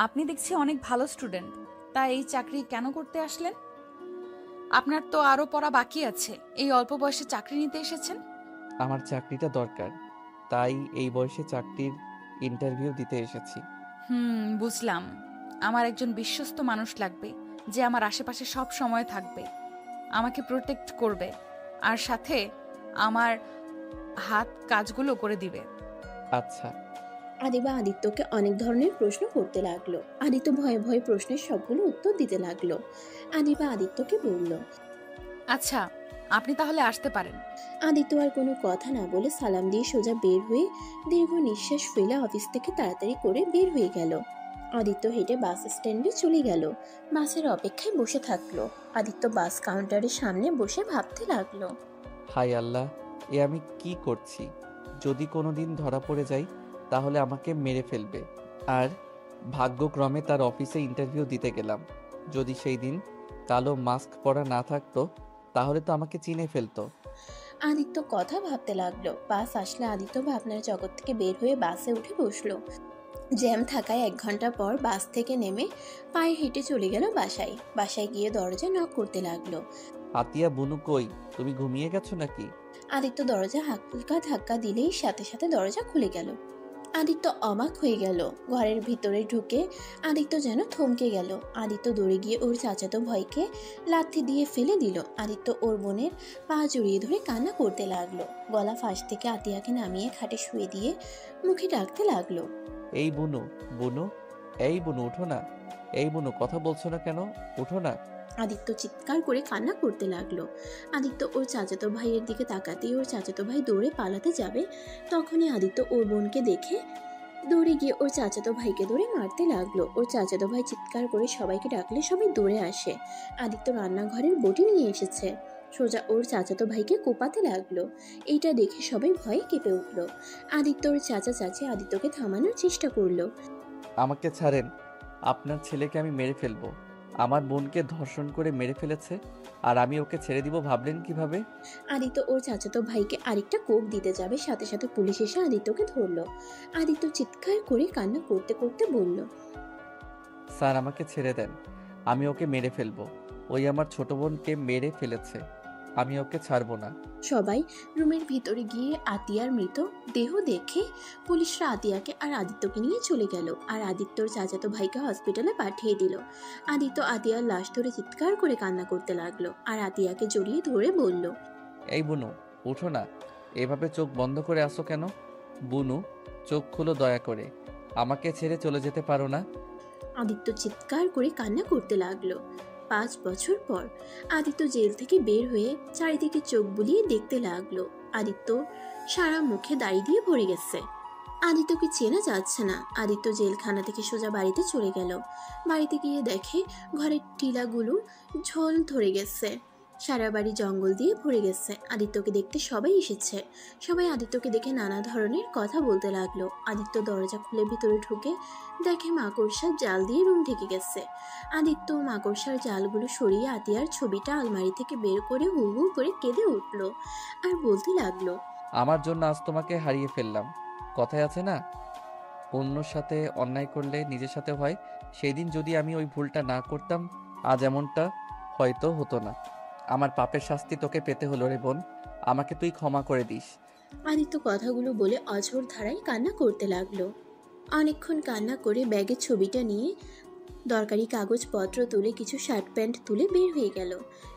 আপনি দেখছি অনেক ভালো স্টুডেন্ট, তাই এই চাকরি কেন করতে আসলেন? আপনার তো আরো পড়া বাকি আছে, এই অল্প বয়সে চাকরি নিতে এসেছেন। আমার চাকরিটা দরকার, তাই এই বয়সে চাকরির ইন্টারভিউ দিতে এসেছি। বুঝলাম। আমার একজন বিশ্বস্ত মানুষ লাগবে, যে আমার আশেপাশে সব সময় থাকবে, আমাকে প্রোটেক্ট করবে, আর সাথে আমার হাত কাজগুলো করে দিবে। আচ্ছা। আদিবা আদিত্যকে অনেক ধরনের প্রশ্ন করতে লাগলো। আদিত্য ভয়ে ভয়ে প্রশ্নের সবগুলো উত্তর দিতে লাগলো। আদিবা আদিত্যকে বলল। আচ্ছা, আপনি তাহলে আসতে পারেন। আদিত্য আর কোনো কথা না বলে সালাম দিয়ে সোজা বের হয়ে দীর্ঘ নিঃশ্বাস ফেলে অফিস থেকে তাড়াতাড়ি করে বের হয়ে গেল। আদিত্য হেঁটে বাস স্ট্যান্ডে চলে গেল। বাসের অপেক্ষায় বসে থাকলো। আদিত্য বাস কাউন্টারের সামনে বসে ভাবতে লাগলো। হাই আল্লাহ, এ আমি কি করছি? যদি কোনোদিন ধরা পড়ে যাই তাহলে আমাকে মেরে ফেলবে। আর ভাগ্যক্রমে তার অফিসে ইন্টারভিউ দিতে গেলাম। যদি সেই দিন কালো মাস্ক পরা না থাকতো তাহলে তো আমাকে চিনে ফেলতো। আদিত্য কথা ভাবতে লাগলো। বাস আসলে আদিত্য ভাবনার জগৎ থেকে বের হয়ে বাসে উঠে বসলো। জ্যাম থাকায় 1 ঘন্টা পর বাস থেকে নেমে পায়ে হেঁটে চলে গেল বাসায়। বাসায় গিয়ে দরজা নক করতে লাগলো। আতিয়া, বুনু কই? তুমি ঘুমিয়ে গেছো নাকি? আদিত্য দরজা হালকা ধাক্কা দিলেই সাথে সাথে দরজা খুলে গেল। আদিত্য অবাক হয়ে গেল। ঘরের ভিতরে ঢুকে আদিত্য যেন থমকে গেল। আদিত্য দৌড়ে গিয়ে ওর চাচাতো ভাইকে লাথি দিয়ে ফেলে দিল। আদিত্য ওর বোনের পা জড়িয়ে ধরে কান্না করতে লাগলো। গলা ফাঁস থেকে আতিয়াকে নামিয়ে খাটে শুয়ে দিয়ে মুখে ডাকতে লাগলো। এই বুনু, বুনু, এই বুনু উঠো না। এই বুনু, কথা বলছো না কেন? উঠো না। আদিত্য চিৎকার করে কান্না করতে লাগলো। আদিত্য ওর চাচাতো ভাইয়ের দিকে তাকাতেই ওর চাচাতো ভাই দৌড়ে পালাতে যাবে। তখনই আদিত্য ওর বোনকে দেখে দৌড়ে গিয়ে ওর চাচাতো ভাইকে ধরে মারতে লাগলো। ওর চাচাতো ভাই চিৎকার করে সবাইকে ডাকলে সবাই দৌড়ে আসে। আদিত্য রান্নাঘরের বটি নিয়ে এসেছে, সোজা ওর চাচাতো ভাইকে কোপাতে লাগলো। এইটা দেখে সবাই ভয়ে কেঁপে উঠলো। আদিত্য ওর চাচা চাচি আদিত্যকে থামানোর চেষ্টা করলো। আমাকে ছাড়েন, আপনার ছেলেকে আমি মেরে ফেলবো। আমার বোনকে ধর্ষণ করে মেরে ফেলেছে, আর আমি ওকে ছেড়ে দিব ভাবলেন কিভাবে? আদিত্য ওর চাচাতো ভাইকে আরেকটা কোপ দিতে যাবে, সাথে সাথে পুলিশ এসে আদিত্যকে ধরলো। আদিত্য চিৎকার করে কান্না করতে করতে বলল। স্যার, আমাকে ছেড়ে দেন, আমি ওকে মেরে ফেলবো। ওই আমার ছোট বোনকে মেরে ফেলেছে, আমি ওকে ছাড়বো না। সবাই রুমের ভিতরে গিয়ে আতিয়ার মৃত দেহ দেখে পুলিশরা আতিয়াকে আর আদিত্যকে নিয়ে চলে গেল, আর আদিত্যর চাচাতো ভাইকে হসপিটালে পাঠিয়ে দিল। আদিত্য আতিয়ার লাশ ধরে চিৎকার করে কান্না করতে লাগলো, আর আতিয়াকে জড়িয়ে ধরে বলল। এই বুনু, উঠো না। এভাবে চোখ বন্ধ করে আসো কেন? বুনু, চোখ খুলো দয়া করে। আমাকে ছেড়ে চলে যেতে পারো না? আদিত্য চিৎকার করে কান্না করতে লাগলো। 5 বছর পর আদিত্য জেল থেকে বের হয়ে চারিদিকে চোখ বুলিয়ে দেখতে লাগলো। আদিত্য সারা মুখে দাড়ি দিয়ে ভরে গেছে। আদিত্যকে চেনা যাচ্ছে না। আদিত্য জেলখানা থেকে সোজা বাড়িতে চলে গেল। বাড়িতে গিয়ে দেখে ঘরের টিলাগুলো ঝোল ধরে গেছে। সারা বাড়ি জঙ্গল দিয়ে ভরে গেছে। আদিত্যকে দেখতে সবাই এসেছে। সবাই আদিত্যকে দেখে নানা ধরনের কথা বলতে লাগলো। আদিত্য দরজা খুলে ভিতরে ঢুকে দেখে মাকড়সার জাল দিয়ে রুম ঢেকে গেছে। আদিত্য মাকড়সার জালগুলো সরিয়ে আতিয়ার ছবিটা আলমারি থেকে বের করে হু হু করে কেঁদে উঠল, আর বলতে লাগলো। আমার জন্য আজ তোমাকে হারিয়ে ফেললাম। কথায় আছে না, অন্যর সাথে অন্যায় করলে নিজের সাথে হয়। সেই দিন যদি আমি ওই ভুলটা না করতাম, আজ এমনটা হয়তো হতো না। আমার পাপের শাস্তি তোকে পেতে হলো রে বোন, আমাকে তুই ক্ষমা করে দিস। আদিত্য কথাগুলো বলে অঝোর ধারায় কান্না করতে লাগলো। অনেকক্ষণ কান্না করে ব্যাগের ছবিটা নিয়ে দরকারি কাগজপত্র তুলে কিছু শার্ট প্যান্ট তুলে বের হয়ে গেল।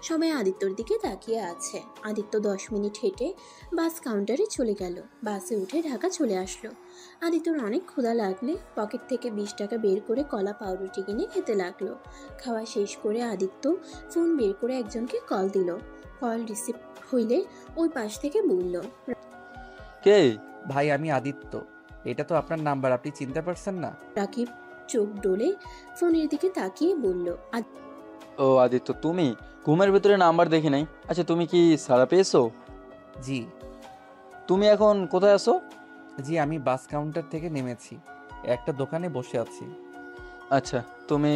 সবাই আদিত্যর দিকে তাকিয়ে আছে। আদিত্য 10 মিনিট হেঁটে বাস কাউন্টারে চলে গেল। বাসে উঠে ঢাকা চলে আসলো। আদিত্যর অনেক ক্ষুধা লাগলে পকেট থেকে 20 টাকা বের করে কলা পাউরুটি কিনে খেতে লাগলো। খাওয়া শেষ করে আদিত্য ফোন বের করে একজনকে কল দিল। কল রিসিভ হইলে ওই পাশ থেকে বলল। কে? ভাই, আমি আদিত্য। এটা তো আপনার নাম্বার, আপনি চিনতে পারছেন না? রাকিব চোখ ডোলে ফোনের দিকে তাকিয়ে বলল। ও আদিত্য, তুমি? ঘুমের ভিতরে নাম্বার দেখি নাই। আচ্ছা, তুমি কি সাড়া পেয়েছো? জি। তুমি এখন কোথায় আছো? জি, আমি বাস কাউন্টার থেকে নেমেছি, একটা দোকানে বসে আছি। আচ্ছা, তুমি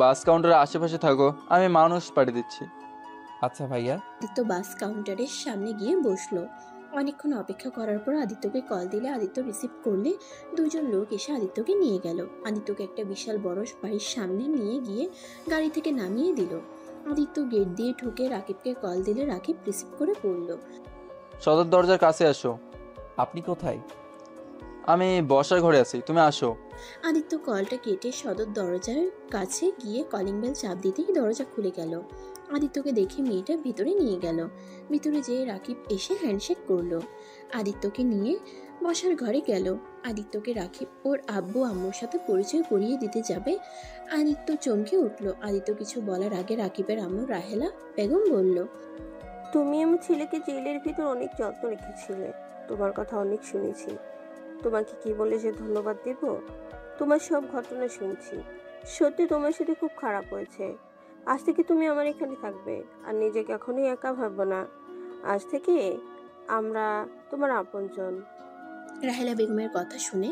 বাস কাউন্টারের আশেপাশে থাকো, আমি মানুষ পাঠিয়ে দিচ্ছি। আচ্ছা ভাইয়া। আদিত্য বাস কাউন্টারের সামনে গিয়ে বসলো। অনেকক্ষণ অপেক্ষা করার পর আদিত্যকে কল দিলে আদিত্য রিসিভ করলে দুজন লোক এসে আদিত্যকে নিয়ে গেল। আদিত্যকে একটা বিশাল বড় বাড়ির সামনে নিয়ে গিয়ে গাড়ি থেকে নামিয়ে দিল। আদিত্য গেট দিয়ে ঢুকে রাকিবকে কল দিলে রাকিব রিসিভ করে বলল, সদর দরজার কাছে আসো। আপনি কোথায়? আমি বসার ঘরে আছি, তুমি আসো। আদিত্য কলটা কেটে সদর দরজার কাছে গিয়ে কলিং বেল চাপ দিতেই দরজা খুলে গেল। আদিত্যকে দেখে মেয়েটা ভিতরে নিয়ে গেল। ভিতরে যেয়ে রাকিব এসে হ্যান্ডশেক করলো। আদিত্যকে নিয়ে বসার ঘরে গেল। আদিত্যকে রাকিব ওর আব্বু আম্মুর সাথে পরিচয় করিয়ে দিতে যাবে। আদিত্য চমকে উঠল। আদিত্য কিছু বলার আগে রাকিবের আম্মু রাহেলা বেগম বলল, তুমি আমার ছেলেকে জেলের ভিতর অনেক যত্ন রেখেছিলে। তোমার কথা অনেক শুনেছি। তোমাকে কি বলে যে ধন্যবাদ দেব? তোমার সব ঘটনা শুনছি। সত্যি তোমার সাথে খুব খারাপ হয়েছে। আজ থেকে তুমি আমার এখানে থাকবে আর নিজেকে এখনই একা ভাববো না। আজ থেকে আমরা তোমার আপনজন। রাহেলা বেগমের কথা শুনে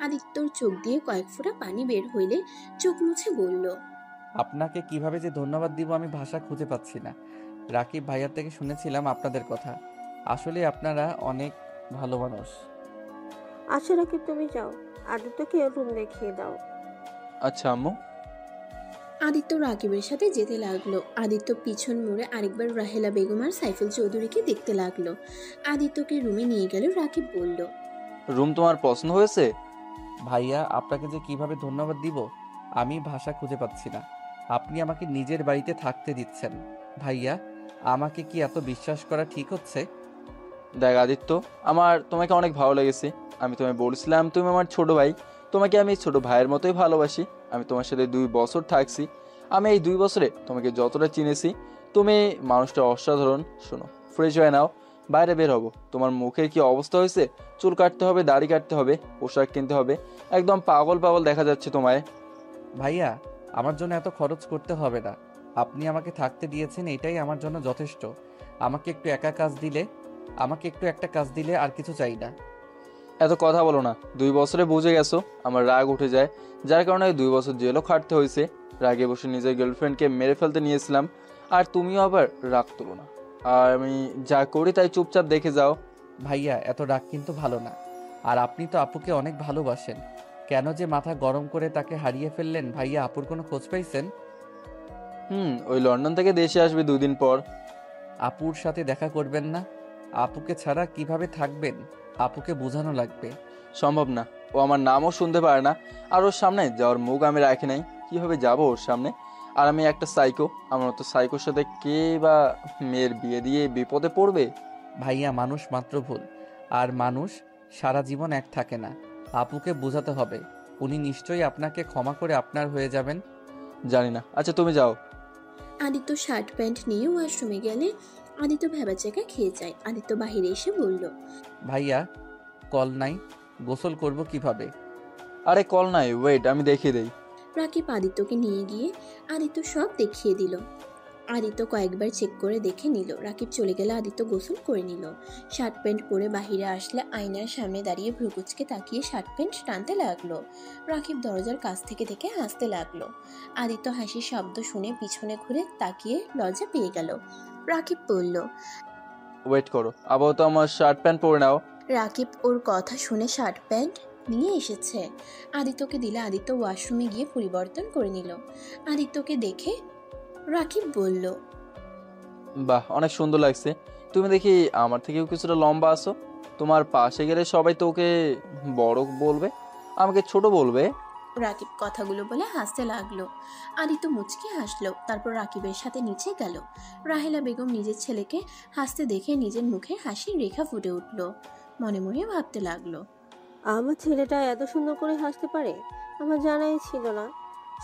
আদিত্যর চোখ দিয়ে কয়েক ফোঁটা পানি বের হইলে চোখ মুছে বলল, আপনাকে কিভাবে যে ধন্যবাদ দিব আমি ভাষা খুঁজে পাচ্ছি না। রাকিব ভাইয়ার থেকে শুনেছিলাম আপনাদের কথা। আসলে আপনারা অনেক ভালো মানুষ। আচ্ছা রাকিব, তুমি যাও, আদিত্যকে রুম দেখিয়ে দাও। আচ্ছা আম্মু। আদিত্য রাকিবের সাথে যেতে লাগলো। আদিত্য পিছন মুড়ে আরেকবার রাহেলা বেগম আর সাইফুল চৌধুরীকে দেখতে লাগলো। আদিত্যকে রুমে নিয়ে গেল। রাকিব বলল, রুম তোমার পছন্দ হয়েছে? ভাইয়া আপনাকে যে কিভাবে ধন্যবাদ দিব আমি ভাষা খুঁজে পাচ্ছি না। আপনি আমাকে নিজের বাড়িতে থাকতে দিচ্ছেন। ভাইয়া আমাকে কি এত বিশ্বাস করা ঠিক হচ্ছে? দেখ আদিত্য, আমার তোমাকে অনেক ভালো লেগেছে। আমি তোমায় বলছিলাম তুমি আমার ছোট ভাই। তোমাকে আমি ছোট ভাইয়ের মতোই ভালোবাসি। আমি তোমার সাথে 2 বছর থাকছি। আমি এই 2 বছরে তোমাকে যতটা চিনেছি, তুমি মানুষটা অসাধারণ। শোনো, ফ্রেশ হয়ে নাও, বাইরে বের হবো। তোমার মুখের কি অবস্থা হয়েছে? চুল কাটতে হবে, দাড়ি কাটতে হবে, পোশাক কিনতে হবে। একদম পাগল পাগল দেখা যাচ্ছে তোমায়। ভাইয়া আমার জন্য এত খরচ করতে হবে না। আপনি আমাকে থাকতে দিয়েছেন, এটাই আমার জন্য যথেষ্ট। আমাকে একটু একটা কাজ দিলে আর কিছু চাই না। এত কথা বলো না। 2 বছরে বুঝে গেছো আমার রাগ উঠে যায়, যার কারণে 2 বছর জেলও খাটতে হয়েছে। রাগে বসে নিজের গার্লফ্রেন্ডকে মেরে ফেলতে নিয়েছিলাম, আর তুমিও আবার রাগ তুলো না। আর আমি যা করি তাই চুপচাপ দেখে যাও। ভাইয়া এত রাগ কিন্তু ভালো না। আর আপনি তো আপুকে অনেক ভালোবাসেন, কেন যে মাথা গরম করে তাকে হারিয়ে ফেললেন? ভাইয়া আপুর কোনো খোঁজ পাইছেন? ওই লন্ডন থেকে দেশে আসবে 2 দিন পর। আপুর সাথে দেখা করবেন না? আপুকে ছাড়া কিভাবে থাকবেন? আপুকে বোঝানো লাগবে। সম্ভব না, ও আমার নামও শুনতে পারে না। আর ওর সামনে যাওয়ার মুখ আমি রাখি নাই। কিভাবে যাবো ওর সামনে? আর আমি একটা সাইকো। আমার মতো সাইকোর সাথে কে বা মেয়ের বিয়ে দিয়ে বিপদে পড়বে? ভাইয়া মানুষ মাত্র ভুল, আর মানুষ সারা জীবন এক থাকে না। আপুকে বোঝাতে হবে। উনি নিশ্চয়ই আপনাকে ক্ষমা করে আপনার হয়ে যাবেন। জানি না। আচ্ছা তুমি যাও। আদিত্য শার্ট প্যান্ট নিয়ে ওয়াশরুমে গেলে আদিত্য ভেবাচাকা খেয়ে যায়। আদিত্য বাহিরে এসে বলল, ভাইয়া কল নাই, গোসল করব কিভাবে? আরে কল নাই, ওয়েট আমি দেখিয়ে দেই। রাকিব আদিত্যকে নিয়ে গিয়ে আদিত্য সব দেখিয়ে দিল। আদিত্য কয়েকবার চেক করে দেখে নিল। রাকিব চলে গেলে আদিত্য গোসল করে নিল। শার্ট প্যান্ট পরে বাহিরে আসলে আয়নার সামনে দাঁড়িয়ে ভ্রুকুচকে তাকিয়ে শার্ট প্যান্ট টানতে লাগলো। রাকিব দরজার কাছ থেকে দেখে হাসতে লাগলো। আদিত্য হাসির শব্দ শুনে পিছনে ঘুরে তাকিয়ে লজ্জা পেয়ে গেল। রাকিব বলল, ওয়েট করো, আপাতত আমার শার্ট প্যান্ট পরে নাও। রাকিব ওর কথা শুনে শার্ট প্যান্ট নিয়ে এসেছে। আদিত্যকে দিলে আদিত্য ওয়াশরুমে গিয়ে পরিবর্তন করে নিল। আদিত্যকে দেখে রাকিব বলল, বাহ, অনেক সুন্দর লাগছে। তুমি দেখি আমার থেকেও কিছুটা লম্বা আছো। তোমার পাশে গেলে সবাই তোকে বড় বলবে, আমাকে ছোট বলবে। রাকিব কথাগুলো বলে হাসতে লাগলো। আদিত্য মুচকি হাসলো। তারপর রাকিবের সাথে নিচে গেল। রাহেলা বেগম নিজের ছেলেকে হাসতে দেখে নিজের মুখে হাসির রেখা ফুটে উঠল। মনে মনে ভাবতে লাগলো, আমার ছেলেটা এত সুন্দর করে হাসতে পারে, আমার জানাই ছিল না।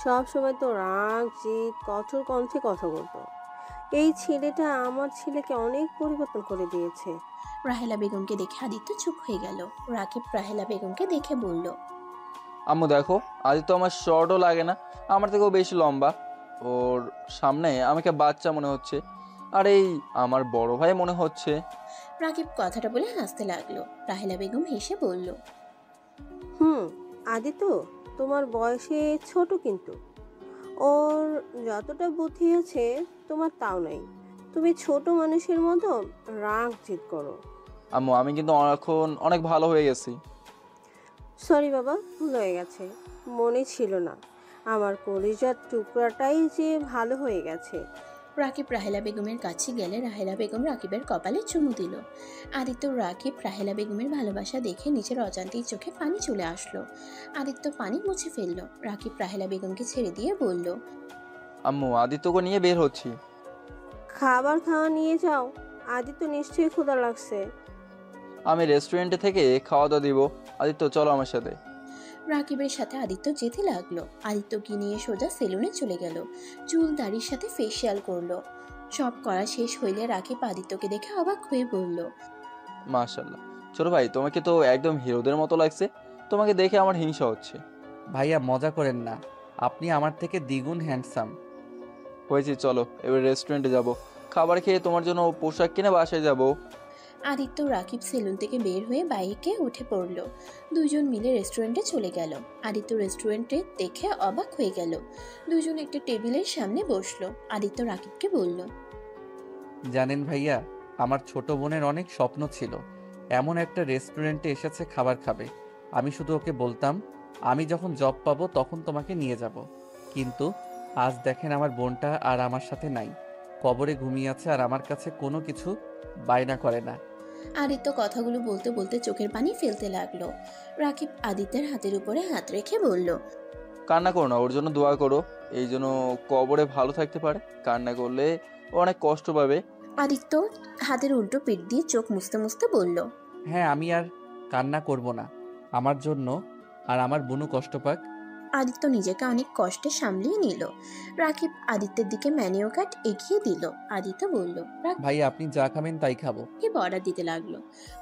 সব সময় তো রাগ জিদ কঠোর কণ্ঠে কথা বলতো। এই ছেলেটা আমার ছেলেকে অনেক পরিবর্তন করে দিয়েছে। রাহেলা বেগমকে দেখে আদিত্য চুপ হয়ে গেল। রাকিব রাহেলা বেগমকে দেখে বলল, আম্মু দেখো, আদিত্য আমার শর্টও লাগে না, আমার থেকেও বেশি লম্বা। ওর সামনে আমাকে বাচ্চা মনে হচ্ছে, আর এই আমার বড় ভাই মনে হচ্ছে। রাকিব কথাটা বলে হাসতে লাগলো। রাহেলা বেগম হেসে বলল, আদিত্য তোমার বয়সে ছোট, কিন্তু ওর যতটা বুদ্ধি আছে তোমার তাও নাই। তুমি ছোট মানুষের মতো রাগ জিদ করো। আম্মু আমি কিন্তু এখন অনেক ভালো হয়ে গেছি। সরি বাবা, ভুল হয়ে গেছে, মনে ছিল না। আমার কলিজার টুকরাটাই যে ভালো হয়ে গেছে। রাকিব রাহেলা বেগমের কাছে গেলে রাহেলা বেগম রাকিবের কপালে চুমু দিল। আদিত্য রাকিব রাহেলা বেগমের ভালোবাসা দেখে নিজের অজান্তেই চোখে পানি চলে আসলো। আদিত্য পানি মুছে ফেললো। রাকিব রাহেলা বেগমকে ছেড়ে দিয়ে বলল, আম্মু আদিত্যকে নিয়ে বের হচ্ছি। খাবার খাওয়া নিয়ে যাও, আদিত্য নিশ্চয়ই ক্ষুধা লাগছে। আমি রেস্টুরেন্টে থেকে খাওয়া দাওয়া দিব। আদিত্য চলো আমার সাথে। রাকিবের সাথে আদিত্য যেতে লাগলো। আদিত্যকে নিয়ে সোজা সেলুনে চলে গেল। চুল দাড়ির সাথে ফেসিয়াল করলো। সব করা শেষ হইলে রাকিব আদিত্যকে দেখে অবাক হয়ে বলল, মাশাল্লাহ ছোট ভাই, তোমাকে তো একদম হিরোদের মতো লাগছে। তোমাকে দেখে আমার হিংসা হচ্ছে। ভাইয়া মজা করেন না, আপনি আমার থেকে দ্বিগুণ হ্যান্ডসাম। হয়েছে, চলো এবার রেস্টুরেন্টে যাব। খাবার খেয়ে তোমার জন্য পোশাক কিনে বাসায় যাব। আদিত্য রাকিব সেলুন থেকে বের হয়ে বাইকে উঠে পড়ল। দুজন মিলে রেস্টুরেন্টে চলে গেল। আদিত্য রেস্টুরেন্টে দেখে অবাক হয়ে গেল। দুজন একটা টেবিলের সামনে বসলো। আদিত্য রাকিবকে বলল, জানেন ভাইয়া, আমার ছোট বোনের অনেক স্বপ্ন ছিল এমন একটা রেস্টুরেন্টে এসেছে খাবার খাবে। আমি শুধু ওকে বলতাম আমি যখন জব পাবো তখন তোমাকে নিয়ে যাব। কিন্তু আজ দেখেন আমার বোনটা আর আমার সাথে নাই, কবরে ঘুমিয়ে আছে আর আমার কাছে কোনো কিছু বায়না করে না। আদিত্য কথাগুলো বলতে বলতে চোখের পানি ফেলতে লাগলো। রাকিব আদিত্যের হাতের উপরে হাত রেখে বলল, কান্না করো না, ওর জন্য দোয়া করো, এই জন্য কবরে ভালো থাকতে পারে। কান্না করলে ও অনেক কষ্ট পাবে। আদিত্য হাতের উল্টো পিঠ দিয়ে চোখ মুছতে মুছতে বলল, হ্যাঁ, আমি আর কান্না করব না আমার জন্য, আর আমার বোনও কষ্ট পাক। আদিত্য নিজেকে অনেক কষ্টে সামলিয়ে নিল। রাকিব আদিত্যের দিকে মেনু কার্ড এগিয়ে দিল। আদিত্য বলল, ভাইয়া আপনি যা খাবেন তাই খাবো। রাকিব অর্ডার দিতে লাগলো।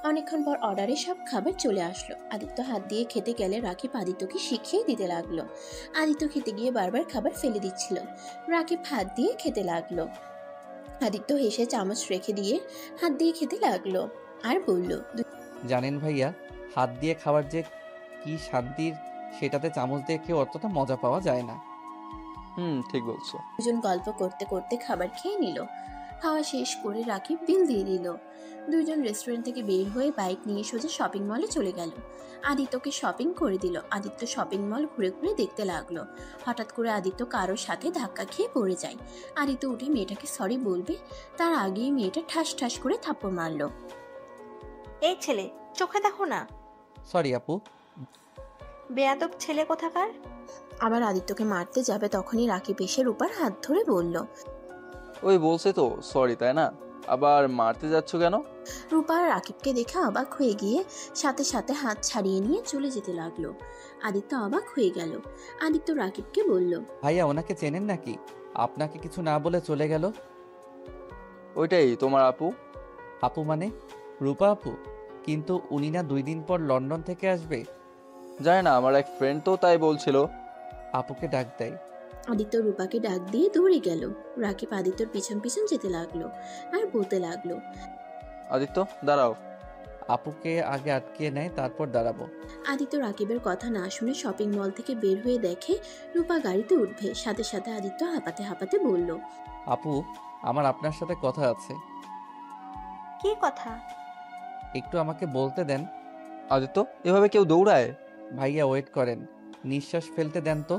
অনেকক্ষণ পর অর্ডারে সব খাবার চলে আসলো। আদিত্য হাত দিয়ে খেতে গেলে রাকিব আদিত্যকে শিখিয়ে দিতে লাগলো। আদিত্য খেতে গিয়ে বারবার খাবার ফেলে দিচ্ছিল। রাকিব হাত দিয়ে খেতে লাগলো। আদিত্য হেসে চামচ রেখে দিয়ে হাত দিয়ে খেতে লাগলো আর বলল, জানেন ভাইয়া, হাত দিয়ে খাবার যে কি শান্তির, সেটাতে চামচ দিয়ে খেয়ে অতটা মজা পাওয়া যায় না। ঠিক বলছো। দুজন গল্প করতে করতে খাবার খেয়ে নিল। খাওয়া শেষ করে রাকিব বিল দিয়ে দিল। দুজন রেস্টুরেন্ট থেকে বের হয়ে বাইক নিয়ে সোজা শপিং মলে চলে গেল। আদিত্যকে শপিং করে দিল। আদিত্য শপিং মল ঘুরে ঘুরে দেখতে লাগলো। হঠাৎ করে আদিত্য কারোর সাথে ধাক্কা খেয়ে পড়ে যায়। আদিত্য উঠে মেয়েটাকে সরি বলবে, তার আগেই মেয়েটা ঠাস ঠাস করে থাপ্পড় মারলো। এই ছেলে, চোখে দেখো না, সরি আপু। বেয়াদব ছেলে কোথাকার। আবার আদিত্যকে মারতে যাবে তখনই রাকিব এসে রূপার হাত ধরে বলল, ওই বলছে তো সরি, তাই না? আবার মারতে যাচ্ছ কেন? রূপা রাকিবকে দেখে অবাক হয়ে গিয়ে সাথে সাথে হাত ছাড়িয়ে নিয়ে চলে যেতে লাগলো। আদিত্য অবাক হয়ে গেল। আদিত্য রাকিবকে বলল, ভাইয়া ওনাকে চেনেন নাকি? আপনাকে কিছু না বলে চলে গেল। ওইটাই তোমার আপু? আপু মানে? রূপা আপু? কিন্তু উনি না 2 দিন পর লন্ডন থেকে আসবে। জানি না, আমার এক ফ্রেন্ড তো তাই বলছিল। আপুকে ডাক দেয়। আদিত্য রূপাকে ডাক দিয়ে দৌড়ে গেল। রাকিব আদিত্যর পিছন পিছন যেতে লাগলো আর বলতে লাগলো, আদিত্য দাঁড়াও। আপুকে আগে আটকিয়ে নেয়, তারপর দাঁড়াবো। আদিত্য রাকিবের কথা না শুনে শপিং মল থেকে বের হয়ে দেখে রূপা গাড়িতে উঠবে। সাথে সাথে আদিত্য হাঁপাতে হাঁপাতে বলল, আপু আমার আপনার সাথে কথা আছে। কি কথা? একটু আমাকে বলতে দেন। আদিত্য এভাবে কেউ দৌড়ায়? ভাইয়া ওয়েট করেন, নিঃশ্বাস ফেলতে দেন তো।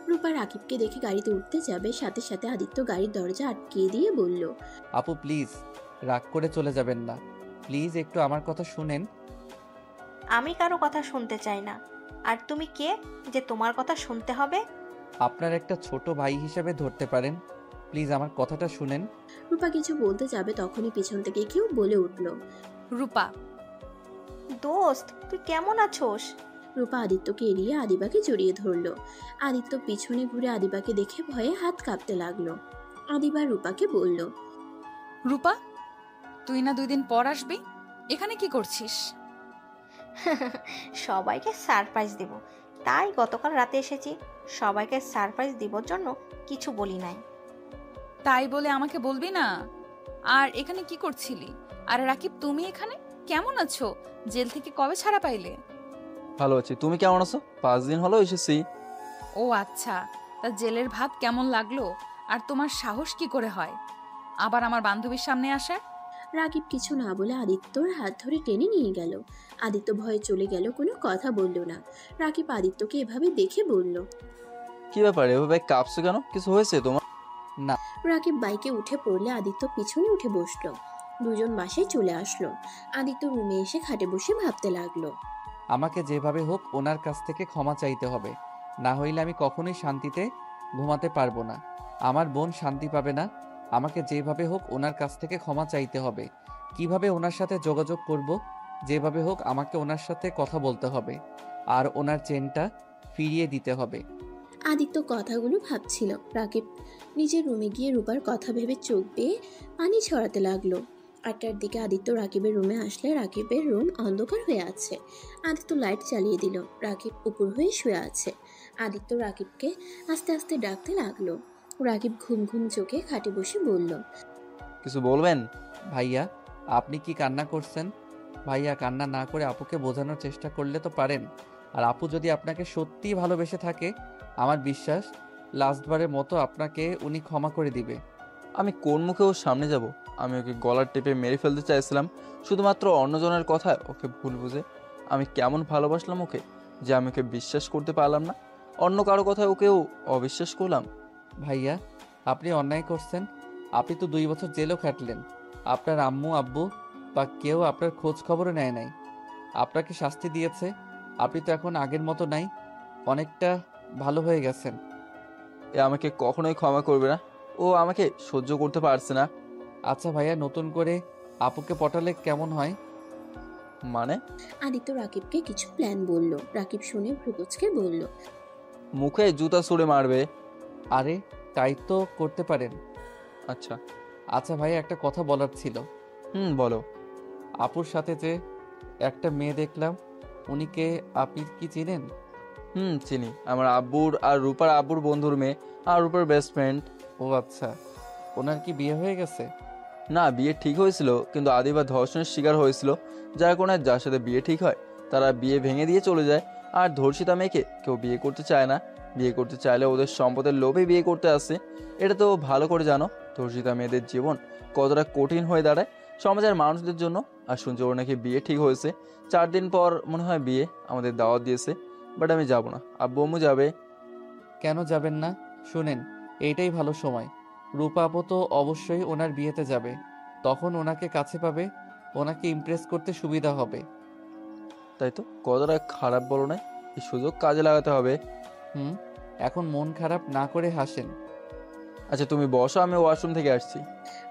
রূপা রাকিবকে দেখে গাড়িতে উঠতে যাবে, সাথে সাথে আদিত্য গাড়ির দরজা আটকিয়ে দিয়ে বলল, আপু প্লিজ রাগ করে চলে যাবেন না, প্লিজ একটু আমার কথা শুনেন। আমি কারো কথা শুনতে চাই না। আর তুমি কে যে তোমার কথা শুনতে হবে? আপনার একটা ছোট ভাই হিসেবে ধরতে পারেন, প্লিজ আমার কথাটা শুনেন। রূপা কিছু বলতে যাবে তখনই পিছন থেকে কেউ বলে উঠল, রূপা। দোস্ত, তুই কেমন আছোস? রূপা আদিত্যকে এড়িয়ে আদিবাকে জড়িয়ে ধরলো। আদিত্য পিছনে ঘুরে আদিবাকে দেখে ভয়ে হাত কাঁপতে লাগলো। আদিবা রূপাকে বলল, রূপা, তুই না 2 দিন পর আসবি, এখানে কি করছিস? সবাইকে সারপ্রাইজ দেব, তাই গতকাল রাতে এসেছি। সবাইকে সারপ্রাইজ দেবার জন্য কিছু বলি নাই। তাই বলে আমাকে বলবি না? আর এখানে কি করছিলি? আর রাকিব তুমি এখানে কেমন আছো? জেল থেকে কবে ছাড়া পাইলে? ভালো আছি, তুমি কেমন আছো? 5 দিন হলো এসেছি। ও আচ্ছা, তা জেলের ভাত কেমন লাগলো? আর তোমার সাহস কি করে হয় আবার আমার বান্ধবীর সামনে আসার? রাকিব কিছু না বলে আদিত্যর হাত ধরে টেনে নিয়ে গেল। আদিত্য ভয়ে চলে গেল, কোনো কথা বলল না। রাকিব আদিত্যকে এভাবে দেখে বলল, কি ব্যাপার, এভাবে কাঁপছো কেন? কিছু হয়েছে তোমার? না। রাকিব বাইকে উঠে পড়লে আদিত্য পিছনে উঠে বসলো। দুজন বাসায় চলে আসলো। আদিত্য রুমে এসে খাটে বসে ভাবতে লাগলো। আমাকে যেভাবে হোক ওনার কাছ থেকে ক্ষমা চাইতে হবে, না হইলে আমি কখনোই শান্তিতে ঘুমাতে পারবো না। আমার বোন শান্তি পাবে না। আমাকে যেভাবে হোক ওনার কাছ থেকে ক্ষমা চাইতে হবে। কিভাবে ওনার সাথে যোগাযোগ করব? যেভাবে হোক আমাকে ওনার সাথে কথা বলতে হবে, আর ওনার চেনটা ফিরিয়ে দিতে হবে। আদিত্য কথাগুলো ভাবছিল। রাকিব নিজের রুমে গিয়ে রূপার কথা ভেবে চোখ বেয়ে পানি ছড়াতে লাগলো। 8টার দিকে আদিত্য রাকিবের রুমে আসলে রাকিবের রুম অন্ধকার হয়ে আছে। আদিত্য লাইট চালিয়ে দিল। রাকিব উপর হয়ে শুয়ে আছে। আদিত্য রাকিবকে আস্তে আস্তে ডাকতে লাগলো। রাকিব ঘুম ঘুম চোখে খাটে বসে বলল, কিছু বলবেন? ভাইয়া, আপনি কি কান্না করছেন? ভাইয়া, কান্না না করে আপুকে বোঝানোর চেষ্টা করলে তো পারেন। আর আপু যদি আপনাকে সত্যিই ভালোবেসে থাকে, আমার বিশ্বাস লাস্টবারের মতো আপনাকে উনি ক্ষমা করে দিবে। আমি কোন মুখে ওর সামনে যাব? আমি ওকে গলার টেপে মেরে ফেলতে চাইছিলাম শুধুমাত্র অন্যজনের কথায় ওকে ভুল বুঝে। আমি কেমন ভালোবাসলাম ওকে যে আমি ওকে বিশ্বাস করতে পারলাম না। অন্য কারো কথায় ওকেও অবিশ্বাস করলাম। ভাইয়া, আপনি অন্যায় করছেন। আপনি তো 2 বছর জেলও খাটলেন। আপনার আম্মু আব্বু বা কেউ আপনার খোঁজ খবরও নেয় নাই, আপনাকে শাস্তি দিয়েছে। আপনি তো এখন আগের মতো নাই, অনেকটা ভালো হয়ে গেছেন। এ আমাকে কখনোই ক্ষমা করবে না। ও আমাকে সহ্য করতে পারছে না। আচ্ছা ভাইয়া, নতুন করে আপুকে পটালে কেমন হয়? মানে? আদিত্য রাকিবকে কিছু প্ল্যান বলল। রাকিব শুনে ভ্রুকুচকে বলল, মুখে জুতা ছুঁড়ে মারবে। আরে তাই তো করতে পারেন। আচ্ছা। আচ্ছা ভাইয়া, একটা কথা বলার ছিল। বলো। আপুর সাথে যে একটা মেয়ে দেখলাম, উনিকে আপনি কি চিনেন? চিনি। আমার আব্বুর আর রূপার আব্বুর বন্ধুর মেয়ে, আর রূপার বেস্ট ফ্রেন্ড। ও আচ্ছা, ওনার কি বিয়ে হয়ে গেছে? না, বিয়ে ঠিক হয়েছিল, কিন্তু আদিবা ধর্ষণের শিকার হয়েছিল, যার কারণে যার সাথে বিয়ে ঠিক হয় তারা বিয়ে ভেঙে দিয়ে চলে যায়। আর ধর্ষিতা মেয়েকে কেউ বিয়ে করতে চায় না। বিয়ে করতে চাইলে ওদের সম্পদের লোভে বিয়ে করতে আসে। এটা তো ভালো করে জানো ধর্ষিতা মেয়েদের জীবন কতটা কঠিন হয়ে দাঁড়ায় সমাজের মানুষদের জন্য। আর শুনছি ওর নাকি বিয়ে ঠিক হয়েছে, 4 দিন পর মনে হয় বিয়ে। আমাদের দাওয়াত দিয়েছে, বাট আমি যাব না। আব্বু আম্মু যাবে। কেন যাবেন না? শুনেন, এইটাই ভালো সময়। রূপা আপু তো অবশ্যই ওনার বিয়েতে যাবে, তখন ওনাকে কাছে পাবে, ওনাকে ইমপ্রেস করতে সুবিধা হবে। তাই তো, কতটা খারাপ বলো না? এই সুযোগ কাজে লাগাতে হবে। এখন মন খারাপ না করে হাসেন। আচ্ছা তুমি বসো, আমি ওয়াশরুম থেকে আসছি।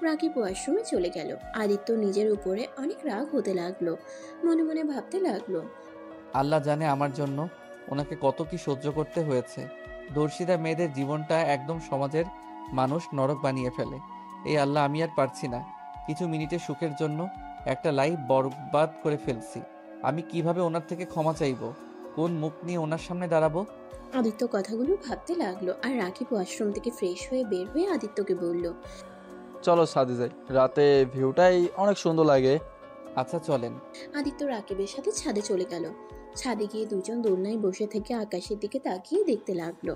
রাকিব ওয়াশরুমে চলে গেল। আদিত্য নিজের উপরে অনেক রাগ হতে লাগলো। মনে মনে ভাবতে লাগলো, আল্লাহ জানে আমার জন্য ওনাকে কত কি সহ্য করতে হয়েছে। ধর্ষিতা মেয়েদের জীবনটা একদম সমাজের মানুষ নরক বানিয়ে ফেলে। এই আল্লাহ, আমি আর পারছি না। কিছু মিনিটের সুখের জন্য একটা লাইফ বরবাদ করে ফেলছি। আমি কিভাবে ওনার থেকে ক্ষমা চাইবো? কোন মুখ নিয়ে ওনার সামনে দাঁড়াবো? আদিত্য কথাগুলো ভাবতে লাগলো। আর রাকিব ওয়াশরুম থেকে ফ্রেশ হয়ে বের হয়ে আদিত্যকে বলল, চলো ছাদে যাই, রাতে ভিউটাই অনেক সুন্দর লাগে। আচ্ছা চলেন। আদিত্য রাকিবের সাথে ছাদে চলে গেল। ছাদে গিয়ে দুজন দোলনায় বসে থেকে আকাশের দিকে তাকিয়ে দেখতে লাগলো।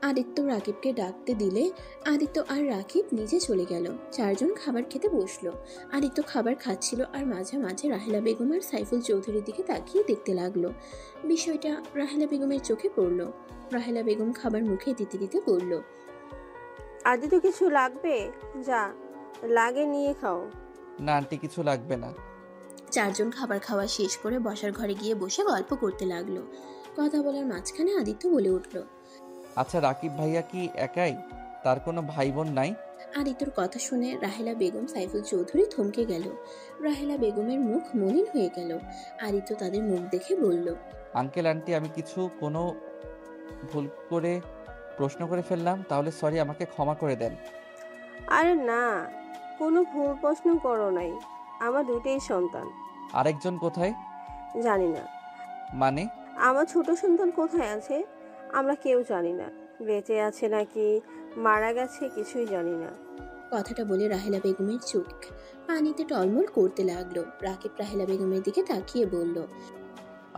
আদিত্য রাকিবকে ডাকতে দিলে আদিত্য আর রাকিব নিজে চলে গেল। 4 জন খাবার খেতে বসলো। আদিত্য খাবার খাচ্ছিল আর মাঝে মাঝে রাহেলা বেগম আর সাইফুল চৌধুরীর দিকে তাকিয়ে দেখতে লাগলো। বিষয়টা রাহেলা বেগমের চোখে পড়লো। রাহেলা বেগম খাবার মুখে দিতে দিতে বলল, আদি তো কিছু লাগবে? যা লাগে নিয়ে খাও। না আন্টি, কিছু লাগবে না। 4 জন খাবার খাওয়া শেষ করে বসার ঘরে গিয়ে বসে গল্প করতে লাগলো। কথা বলার মাঝখানে আদিত্য বলে উঠল, আচ্ছা রাকিব ভাইয়া কি একাই? তার কোনো ভাই বোন নাই? আদিত্যর কথা শুনে রাহেলা বেগম সাইফুল চৌধুরী থমকে গেল। রাহেলা বেগমের মুখ মলিন হয়ে গেল। আদিত্য তাদের মুখ দেখে বলল, আঙ্কেল আন্টি, আমি কোনো ভুল করে প্রশ্ন করে ফেললাম, তাহলে সরি, আমাকে ক্ষমা করে দেন। আরে না, কোনো ভুল প্রশ্ন করো নাই। আমার 2টাই সন্তান। আরেকজন কোথায়? জানি না। মানে? আমার ছোট সন্তান কোথায় আছে আমরা কেউ জানি না। বেঁচে আছে নাকি মারা গেছে কিছুই জানি না। কথাটা বলে রাহেলা বেগমের চোখ পানিতে টলমল করতে লাগলো। রাকিব রাহেলা বেগমের দিকে তাকিয়ে বলল,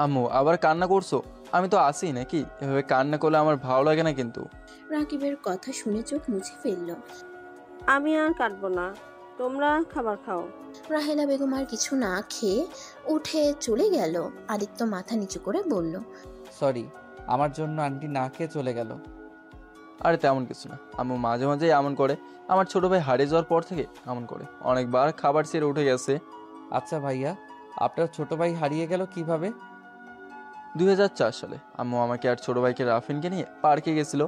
আম্মু আবার কান্না করছো? আমি তো আসি নাকি? এভাবে কান্না করলে আমার ভালো লাগে না কিন্তু। রাকিবের কথা শুনে চোখ মুছে ফেলল। আমি আর কাটবো না। তোমরা খাবার খাও। রাহেলা বেগম আর কিছু না খেয়ে উঠে চলে গেল। আদিত্য মাথা নিচু করে বলল, সরি, আমার জন্য আন্টি না খেয়ে চলে গেল। আরে তেমন কিছু না, আম্মু মাঝে মাঝেই এমন করে। আমার ছোট ভাই হারিয়ে যাওয়ার পর থেকে এমন করে, অনেকবার খাবার ছেড়ে উঠে গেছে। আচ্ছা ভাইয়া, আপনার ছোট ভাই হারিয়ে গেল কিভাবে? 2004 সালে আম্মু আমাকে আর ছোট ভাইকে রাফিনকে নিয়ে পার্কে গেছিল।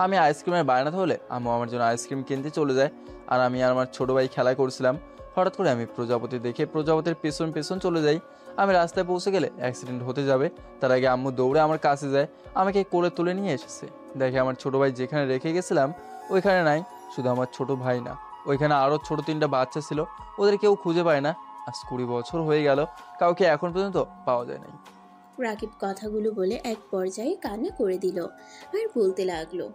আমি আইসক্রিমের বায়না হলে আম্মু আমার জন্য আইসক্রিম কিনতে চলে যায়, আর আমি আর আমার ছোট ভাই খেলা করছিলাম। হঠাৎ করে আমি প্রজাপতি দেখে প্রজাপতির পেছন পেছন চলে যাই। আমি রাস্তায় পৌঁছে গেলে অ্যাক্সিডেন্ট হতে যাবে, তার আগে আম্মু দৌড়ে আমার কাছে যায়, আমাকে কোলে তুলে নিয়ে এসেছে। দেখে আমার ছোট ভাই যেখানে রেখে গেছিলাম ওইখানে নাই। শুধু আমার ছোট ভাই না, ওইখানে আরও ছোট 3টা বাচ্চা ছিল, ওদের কেউ খুঁজে পায় না। আজ 20 বছর হয়ে গেল, কাউকে এখন পর্যন্ত পাওয়া যায় নাই। রাকিব কথাগুলো বলে এক পর্যায়ে কান্না করে দিল আর বলতে লাগলো,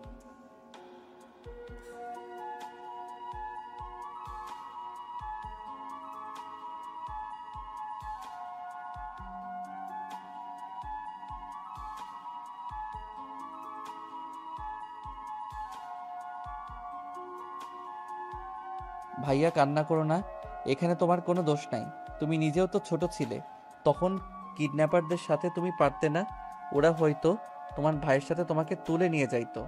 ভাইয়া কান্না করো না, এখানে তোমার কোনো দোষ নাই। তুমি নিজেও তো ছোট ছিলে তখন, কিডন্যাপারদের সাথে তুমি পারতে না? ওরা হয়তো তোমার ভাইয়ের সাথে তোমাকে তুলে নিয়ে যাইতো।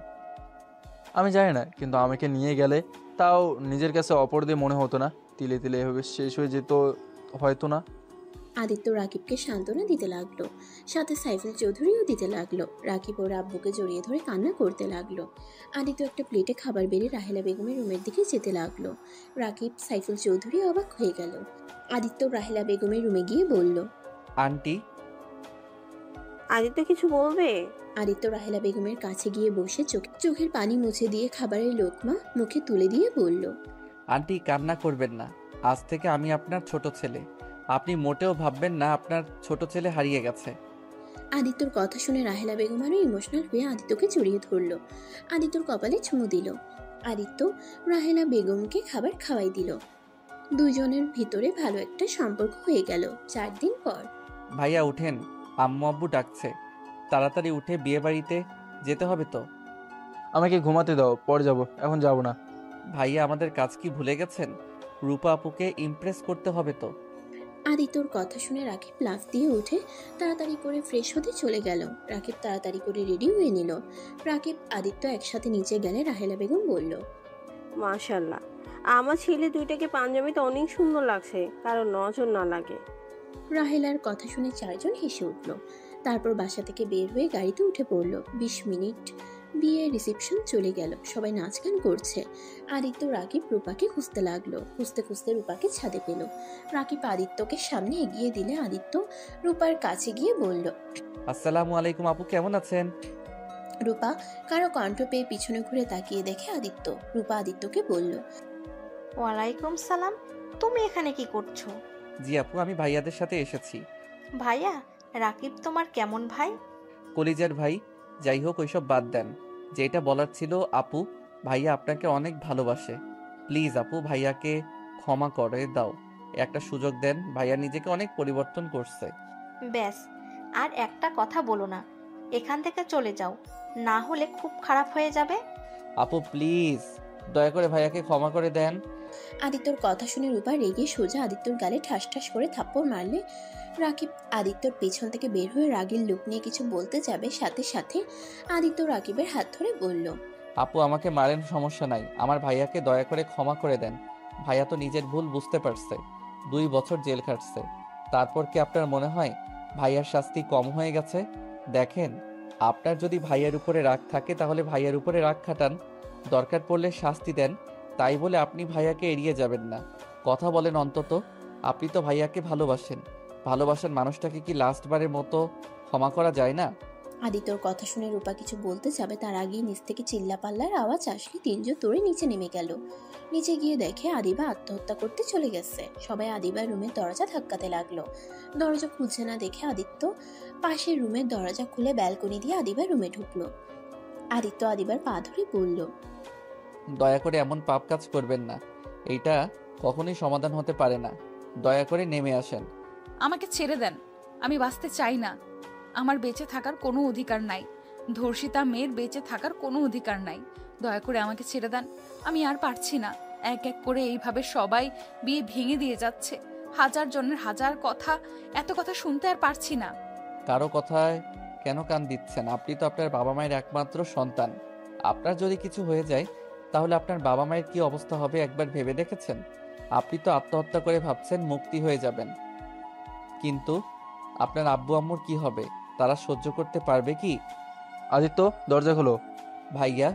আমি জানি না, কিন্তু আমাকে নিয়ে গেলে তাও নিজের কাছে অপরাধী মনে হতো না। তিলে তিলে এভাবে শেষ হয়ে যেত হয়তো না। আদিত্য রাকিবকে সান্ত্বনা দিতে লাগলো, সাথে সাইফুল চৌধুরীও দিতে লাগলো। রাকিব ওর আব্বুকে জড়িয়ে ধরে কান্না করতে লাগলো। আদিত্য একটা প্লেটে খাবার বেড়ে রাহেলা বেগমের রুমের দিকে যেতে লাগলো। রাকিব, সাইফুল চৌধুরী অবাক হয়ে গেল। আদিত্য রাহেলা বেগমের রুমে গিয়ে বলল, আন্টি। আদিত্য কিছু বলবে? আদিত্য রাহেলা বেগমের কাছে গিয়ে বসে চোখের পানি মুছে দিয়ে খাবারের লোকমা মুখে তুলে দিয়ে বলল, আন্টি কান্না করবেন না, আজ থেকে আমি আপনার ছোট ছেলে। আপনি মোটেও ভাববেন না আপনার ছোট ছেলে হারিয়ে গেছে। আদিত্যর কথা শুনে রাহেলা বেগম আরো ইমোশনাল হয়ে আদিত্যকে জড়িয়ে ধরলো। আদিত্যর কপালে চুমু দিল। আদিত্য রাহেলা বেগমকে খাবার খাওয়াই দিল। দুজনের ভিতরে ভালো একটা সম্পর্ক হয়ে গেল। 4 দিন পর, ভাইয়া উঠেন, আম্মু আব্বু ডাকছে, তাড়াতাড়ি উঠে বিয়ে বাড়িতে যেতে হবে তো। আমাকে ঘুমাতে দাও, পরে যাব, এখন যাব না। ভাইয়া আমাদের কাজ কি ভুলে গেছেন? রূপা আপুকে ইমপ্রেস করতে হবে তো। আদিত্যর কথা শুনে রাকিব লাফ দিয়ে উঠে তাড়াতাড়ি করে ফ্রেশ হতে চলে গেল। রাকিব তাড়াতাড়ি করে রেডি হয়ে নিল। রাকিব আদিত্য একসাথে নিচে গেলে রাহেলা বেগম বলল, মাশাআল্লাহ, আমার ছেলে দুইটাকে পাঞ্জাবিতে অনেক সুন্দর লাগছে, কারণ নজর না লাগে। রাহেলার কথা শুনে 4 জন হেসে উঠল। তারপর বাসা থেকে বের হয়ে গাড়িতে উঠে পড়ল। 20 মিনিট বিয়ের রিসেপশন চলে গেল, সবাই নাচ গান করছে। আদিত্য রাকিব রূপাকে খুঁজতে লাগলো। খুঁজতে খুঁজতে রূপাকে ছাদে পেল। রাকিব আদিত্যকে সামনে এগিয়ে দিলে আদিত্য রূপার কাছে গিয়ে বলল, আসসালামু আলাইকুম আপু, কেমন আছেন? রূপা কারো কণ্ঠ পেয়ে পিছনে ঘুরে তাকিয়ে দেখে আদিত্য। রূপা আদিত্যকে বলল, ওয়ালাইকুম সালাম, তুমি এখানে কি করছো? জি আপু, আমি ভাইয়াদের সাথে এসেছি। ভাইয়া? রাকিব তোমার কেমন ভাই? কলিজার ভাই। যাই হোক, ওইসব বাদ দেন। যেটা বলার ছিল আপু, ভাইয়া আপনাকে অনেক ভালোবাসে। প্লিজ আপু, ভাইয়াকে ক্ষমা করে দাও, একটা সুযোগ দেন। ভাইয়া নিজেকে অনেক পরিবর্তন করছে। ব্যাস, আর একটা কথা বলো না, এখান থেকে চলে যাও, না হলে খুব খারাপ হয়ে যাবে। আপু প্লিজ, দয়া করে ভাইয়াকে ক্ষমা করে দেন। আদিত্যর কথা শুনে রূপা রেগে সোজা আদিত্যর গালে ঠাস ঠাস করে থাপ্পড় মারলে রাকিব আদিত্যর পেছন থেকে বের হয়ে রাগের লোক নিয়ে কিছু বলতে যাবে, সাথে সাথে আদিত্য রাকিবের হাত ধরে বলল, আপু আমাকে মারেন, সমস্যা নাই, আমার ভাইয়াকে দয়া করে ক্ষমা করে দেন। ভাইয়া তো নিজের ভুল বুঝতে পারছে, 2 বছর জেল খাটছে। তারপর কি আপনার মনে হয় ভাইয়ার শাস্তি কম হয়ে গেছে? দেখেন, আপনার যদি ভাইয়ার উপরে রাগ থাকে তাহলে ভাইয়ার উপরে রাগ খাটান, দরকার পড়লে শাস্তি দেন। তাই বলে আপনি ভাইয়াকে এড়িয়ে যাবেন না, কথা বলেন অন্তত। আপনি তো ভাইয়াকে ভালোবাসেন, ভালোবাসার মানুষটাকে কি লাস্টবারের মতো ক্ষমা করা যায় না? আদিত্যর কথা শুনে রূপা কিছু বলতে যাবে, তার আগেই নিচ থেকে চিল্লাপাল্লার আওয়াজ আসলে 3 জন দৌড়ে নিচে নেমে গেল। নিচে গিয়ে দেখে আদিবা আত্মহত্যা করতে চলে গেছে। সবাই আদিবার রুমের দরজা ধাক্কাতে লাগলো। দরজা খুলছে না দেখে আদিত্য পাশের রুমের দরজা খুলে ব্যালকনি দিয়ে আদিবার রুমে ঢুকলো। আদিত্য আদিবার পা ধরে বলল, দয়া করে এমন পাপ কাজ করবেন না, এইটা কখনোই সমাধান হতে পারে না। দয়া করে নেমে আসেন। আমাকে ছেড়ে দেন, আমি বাঁচতে চাই না। আমার বেঁচে থাকার কোনো অধিকার নাই। ধর্ষিতা মেয়ের বেঁচে থাকার কোনো অধিকার নাই। দয়া করে আমাকে ছেড়ে দেন, আমি আর পারছি না। এক এক করে এইভাবে সবাই বিয়ে ভেঙে দিয়ে যাচ্ছে। হাজার জনের হাজার কথা, এত কথা শুনতে আর পারছি না। কারো কথায় কেন কান দিচ্ছেন? আপনি তো আপনার বাবা মায়ের একমাত্র সন্তান। আপনার যদি কিছু হয়ে যায় তাহলে আপনার বাবা মায়ের কি অবস্থা হবে একবার ভেবে দেখেছেন? আপনি তো আত্মহত্যা করে ভাবছেন মুক্তি হয়ে যাবেন, কিন্তু আপনার আব্বু আম্মুর কি হবে? তারা সহ্য করতে পারবে কি? আদিত্য, দরজা খোলো। ভাইয়া,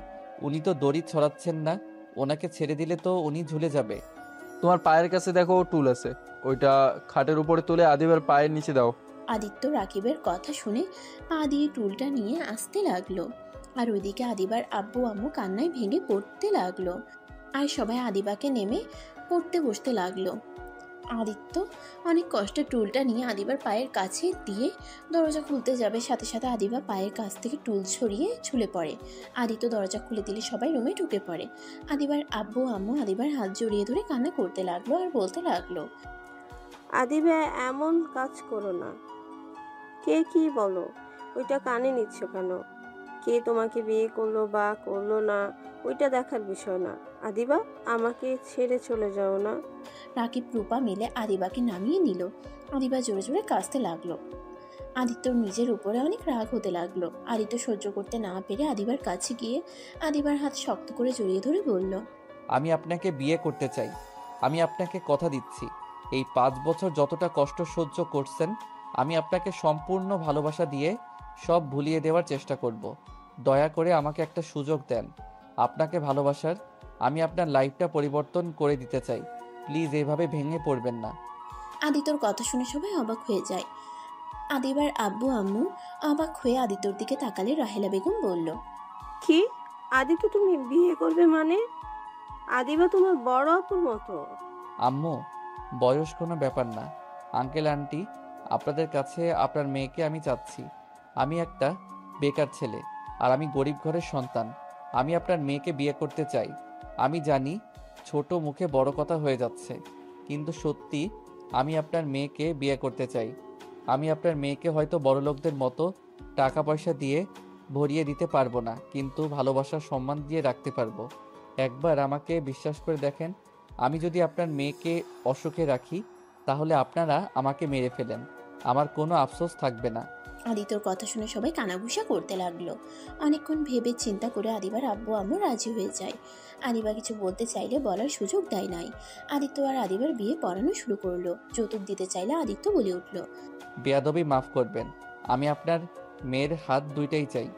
উনি তো দড়ি ছড়াচ্ছেন না, ওনাকে ছেড়ে দিলে তো উনি ঝুলে যাবে। তোমার পায়ের কাছে দেখো টুল আছে, ওইটা খাটের উপরে তুলে আদিবার পায়ের নিচে দাও। আদিত্য রাকিবের কথা শুনে পা দিয়ে টুলটা নিয়ে আসতে লাগলো, আর ওইদিকে আদিবার আব্বু আম্মু কান্নায় ভেঙে পড়তে লাগলো, আর সবাই আদিবাকে নেমে পড়তে বসতে লাগলো। আদিত্য অনেক কষ্টে টুলটা নিয়ে আদিবার পায়ের কাছে দিয়ে দরজা খুলতে যাবে, সাথে সাথে আদিবা পায়ের কাছ থেকে টুল ছড়িয়ে ঝুলে পড়ে। আদিত্য দরজা খুলে দিলে সবাই রুমে ঢুকে পড়ে। আদিবার আব্বু আম্মু আদিবার হাত জড়িয়ে ধরে কান্না করতে লাগলো আর বলতে লাগলো, আদিবা এমন কাজ করো না। কে কি বলো, ওইটা কানে নিচ্ছ কেন? কে তোমাকে বিয়ে করলো বা করলো না ওইটা দেখার বিষয় না। আদিবা, আমাকে ছেড়ে চলে যাও না। রাকিব রূপা মিলে আদিবাকে নামিয়ে নিল। আদিবা জোরে জোরে কাঁদতে লাগলো। আদিত্যর নিজের উপরে অনেক রাগ হতে লাগলো। আদিত্য সহ্য করতে না পেরে আদিবার কাছে গিয়ে আদিবার হাত শক্ত করে জড়িয়ে ধরে বলল, আমি আপনাকে বিয়ে করতে চাই। আমি আপনাকে কথা দিচ্ছি, এই 5 বছর যতটা কষ্ট সহ্য করছেন আমি আপনাকে সম্পূর্ণ ভালোবাসা দিয়ে সব ভুলিয়ে দেওয়ার চেষ্টা করব। দয়া করে আমাকে একটা সুযোগ দেন আপনাকে ভালোবাসার। আমি আপনার লাইফটা পরিবর্তন করে দিতে চাই। প্লিজ এইভাবে ভেঙে পড়বেন না। আদিত্যর কথা শুনে সবাই অবাক হয়ে যায়। আদিবার আব্বু আম্মু অবাক হয়ে আদিত্যর দিকে তাকালে রাহেলা বেগম বলল, কি? আদিত্য তুমি বিয়ে করবে মানে? আদিবা তোমার বড় আপুর মতো। আম্মু, বয়স কোনো ব্যাপার না। আঙ্কেল আন্টি, আপনাদের কাছে আপনার মেয়েকে আমি চাচ্ছি। আমি একটা বেকার ছেলে আর আমি গরিব ঘরের সন্তান। আমি আপনার মেয়েকে বিয়ে করতে চাই। আমি জানি ছোট মুখে বড় কথা হয়ে যাচ্ছে, কিন্তু সত্যি আমি আপনার মেয়েকে বিয়ে করতে চাই। আমি আপনার মেয়েকে হয়তো বড়লোকদের মতো টাকা পয়সা দিয়ে ভরিয়ে দিতে পারবো না, কিন্তু ভালোবাসার সম্মান দিয়ে রাখতে পারবো। একবার আমাকে বিশ্বাস করে দেখেন, আমি যদি আপনার মেয়েকে অসুখে রাখি তাহলে আপনারা আমাকে মেরে ফেলেন, আমার কোনো আফসোস থাকবে না। আদিত্যর কথা শুনে সবাই কানাঘুষা করতে লাগলো। অনেকক্ষণ ভেবে চিন্তা করে আদিবার আব্বু আম্মু রাজি হয়ে যায়। আদিবা কিছু বলতে চাইলে বলার সুযোগ দেয় নাই। আদিত্য আর আদিবার বিয়ে পড়ানো শুরু করলো। যৌতুক দিতে চাইলে আদিত্য বলে উঠল, বেয়াদবি মাফ করবেন, আমি আপনার মেয়ের হাত দুইটাই চাই,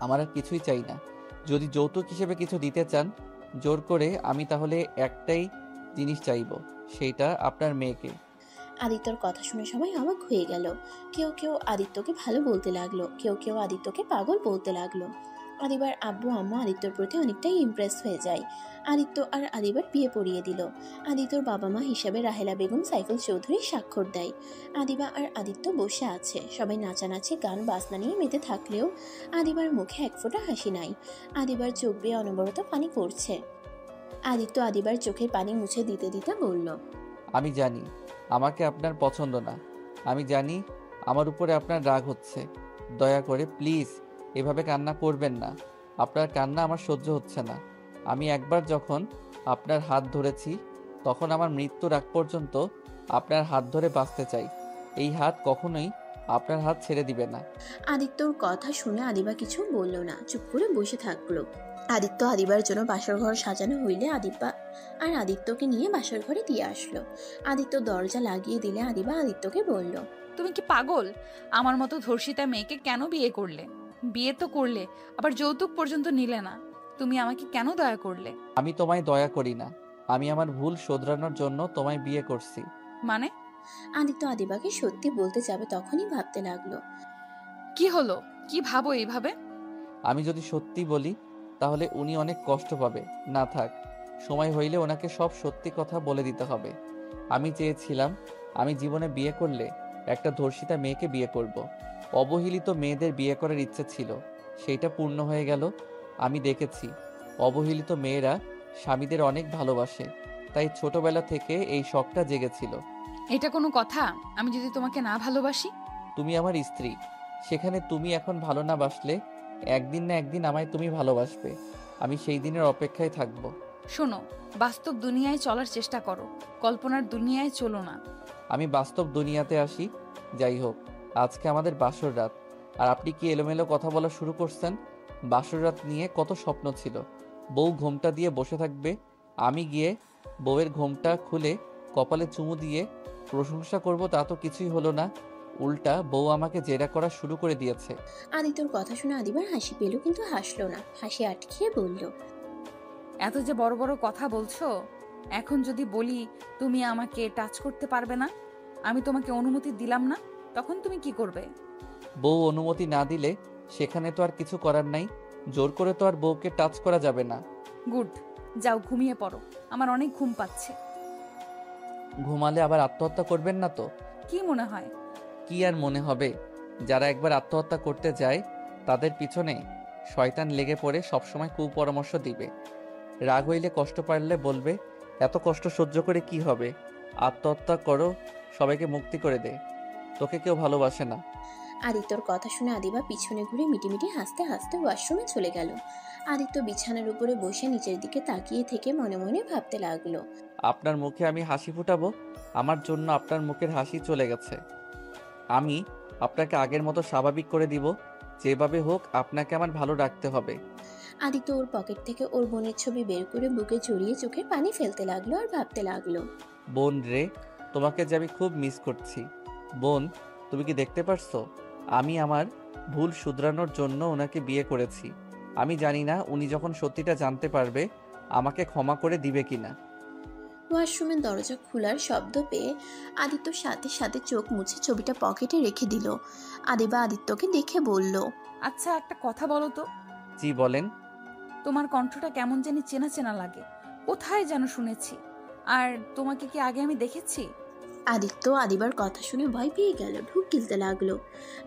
আমার আর কিছুই চাই না। যদি যৌতুক হিসেবে কিছু দিতে চান জোর করে, আমি তাহলে একটাই জিনিস চাইবো, সেইটা আপনার মেয়েকে। আদিত্যর কথা শুনে সবাই অবাক হয়ে গেল। কেউ কেউ আদিত্যকে ভালো বলতে লাগলো, কেউ কেউ আদিত্যকে পাগল বলতে লাগলো। আদিবার আব্বু আম্মু আদিত্যর প্রতি অনেকটাই ইমপ্রেস হয়ে যায়। আদিত্য আর আদিবার বিয়ে পড়িয়ে দিল। আদিত্যর বাবা মা হিসাবে রাহেলা বেগম সাইফুল চৌধুরী স্বাক্ষর দেয়। আদিবা আর আদিত্য বসে আছে। সবাই নাচানাচি গান বাজনা নিয়ে মেতে থাকলেও আদিবার মুখে এক ফোঁটা হাসি নাই। আদিবার চোখ বেয়ে অনবরত পানি পড়ছে। আদিত্য আদিবার চোখের পানি মুছে দিতে দিতে বলল, আমি জানি আমাকে আপনার পছন্দ না, আমি জানি আমার উপরে আপনার রাগ হচ্ছে। দয়া করে প্লিজ এভাবে কান্না করবেন না। আপনার কান্না আমার সহ্য হচ্ছে না। আমি একবার যখন আপনার হাত ধরেছি তখন আমার মৃত্যুর আগ পর্যন্ত আপনার হাত ধরে বাঁচতে চাই। এই হাত কখনোই আপনার হাত ছেড়ে দিবে না। আদিত্যর কথা শুনে আদিবা কিছু বলল না, চুপ করে বসে থাকলো। আদিত্য আদিবার জন্য বাসর ঘর সাজানো হইলে আদিবা আর আদিত্যকে নিয়ে বাসর ঘরে দিয়ে আসলো। আদিত্য দরজা লাগিয়ে দিলে আদিবা আদিত্যকে বলল, তুমি কি পাগল? আমার মতো ধর্ষিতা মেয়েকে কেন বিয়ে করলে? বিয়ে তো করলে, আবার যৌতুক পর্যন্ত নিলে না। তুমি আমাকে কেন দয়া করলে? আমি তোমায় দয়া করি না, আমি আমার ভুল শোধরানোর জন্য তোমায় বিয়ে করছি। মানে? আদিত্য আদিবাকে সত্যি বলতে যাবে তখনই ভাবতে লাগলো। কি হলো? কি ভাবো এইভাবে? আমি যদি সত্যি বলি তাহলে উনি অনেক কষ্ট পাবে। না থাক, সময় হইলে ওনাকে সব সত্যি কথা বলে দিতে হবে। আমি চেয়েছিলাম আমি জীবনে বিয়ে করলে একটা ধর্ষিতা মেয়েকে বিয়ে করব। অবহেলিত মেয়েদের বিয়ে করার ইচ্ছে ছিল, সেইটা পূর্ণ হয়ে গেল। আমি দেখেছি অবহেলিত মেয়েরা স্বামীদের অনেক ভালোবাসে, তাই ছোটবেলা থেকে এই শখটা জেগেছিল। এটা কোনো কথা? আমি যদি তোমাকে না ভালোবাসি? তুমি আমার স্ত্রী, সেখানে তুমি এখন ভালো না বাসলে একদিন না একদিন আমায় তুমি ভালোবাসবে। আমি সেই দিনের অপেক্ষায় থাকবো। শোনো, বাস্তব দুনিয়ায় চলার চেষ্টা করো, কল্পনার দুনিয়ায় চলো না। আমি বাস্তব দুনিয়াতে আসি। যাই হোক, আজকে আমাদের বাসর রাত, আর আপনি কি এলোমেলো কথা বলা শুরু করছেন? বাসর রাত নিয়ে কত স্বপ্ন ছিল। বউ ঘোমটা দিয়ে বসে থাকবে, আমি গিয়ে বউয়ের ঘোমটা খুলে কপালে চুমু দিয়ে প্রশংসা করব, তা তো কিছুই হলো না। উল্টা বউ আমাকে জেরা করা শুরু করে দিয়েছে। আদিত্যর কথা শুনে আদিবার হাসি পেল, কিন্তু হাসলো না, হাসি আটকিয়ে বলল, এত যে বড় বড় কথা বলছো, এখন যদি বলি তুমি আমাকে টাচ করতে পারবে না, আমি তোমাকে অনুমতি দিলাম না, তখন তুমি কি করবে? বউ অনুমতি না দিলে সেখানে তো আর কিছু করার নাই। জোর করে তো আর বউকে টাচ করা যাবে না। গুড, যাও ঘুমিয়ে পড়ো, আমার অনেক ঘুম পাচ্ছে। ঘুমালে আবার আত্মহত্যা করবেন না তো? কি মনে হয়? কি আর মনে হবে, যারা একবার আত্মহত্যা করতে যায় তাদের পিছনে শয়তান লেগে পড়ে সবসময় কুপরামর্শ দিবে। রাগ হইলে কষ্ট পারলে বলবে এত কষ্ট সহ্য করে কি হবে, আত্মহত্যা করো, সবাইকে মুক্তি করে দে, তোকে কেউ ভালোবাসে না। আদিত্যর কথা শুনে আদিবা পিছনে ঘুরে মিটিমিটি হাসতে হাসতে ওয়াশরুমে চলে গেল। আদিত্য বিছানার উপরে বসে নিচের দিকে তাকিয়ে থেকে মনে মনে ভাবতে লাগলো, আপনার মুখে আমি হাসি ফুটাবো, আমার জন্য আপনার মুখের হাসি চলে গেছে। আমি আপনাকে আগের মতো স্বাভাবিক করে দিব, যেভাবে হোক আপনাকে আমার ভালো রাখতে হবে। আদিত্য ওর পকেট থেকে ওর বোনের ছবি বের করে বুকে জড়িয়ে চোখের পানি ফেলতে লাগলো আর ভাবতে লাগলো, বোন রে, তোমাকে যে আমি খুব মিস করছি। বোন, তুমি কি দেখতে পারছো, আমি আমার ভুল শুধরানোর জন্য ওনাকে বিয়ে করেছি। আমি জানি না উনি যখন সত্যিটা জানতে পারবে আমাকে ক্ষমা করে দিবে কিনা। ওয়াশরুমের দরজা খোলার শব্দ পেয়ে আদিত্য সাথে সাথে চোখ মুছে ছবিটা পকেটে রেখে দিল। আদিবা আদিত্যকে দেখে বলল, আচ্ছা, একটা কথা বলো তো, জি বলেন। তোমার কণ্ঠটা কেমন জানি চেনা চেনা লাগে, কোথায় যেন শুনেছি। আর তোমাকে কি আগে আমি দেখেছি? আদিত্য আদিবার কথা শুনে ভয় পেয়ে গেল, ঢুক গিলতে লাগলো।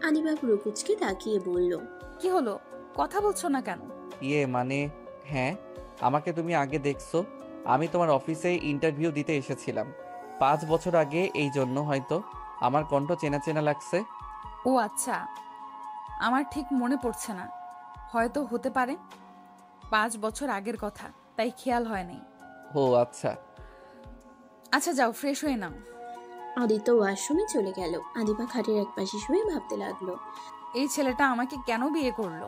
আদিবা প্রকুচকে তাকিয়ে বলল, কি হলো, কথা বলছো না কেন? মানে হ্যাঁ, আমাকে তুমি আগে দেখছো। আমি তোমার অফিসে ইন্টারভিউ দিতে এসেছিলাম 5 বছর আগে, এই জন্য হয়তো আমার কণ্ঠ চেনা চেনা লাগছে। ও আচ্ছা, আমার ঠিক মনে পড়ছে না, হয়তো হতে পারে 5 বছর আগের কথা, তাই খেয়াল হয়নি। ও আচ্ছা। আচ্ছা যাও, ফ্রেশ হয়ে নাও। আদিত্য ওয়াশরুমে চলে গেল। আদিবা খাটের এক পাশে শুয়ে ভাবতে লাগলো, এই ছেলেটা আমাকে কেন বিয়ে করলো?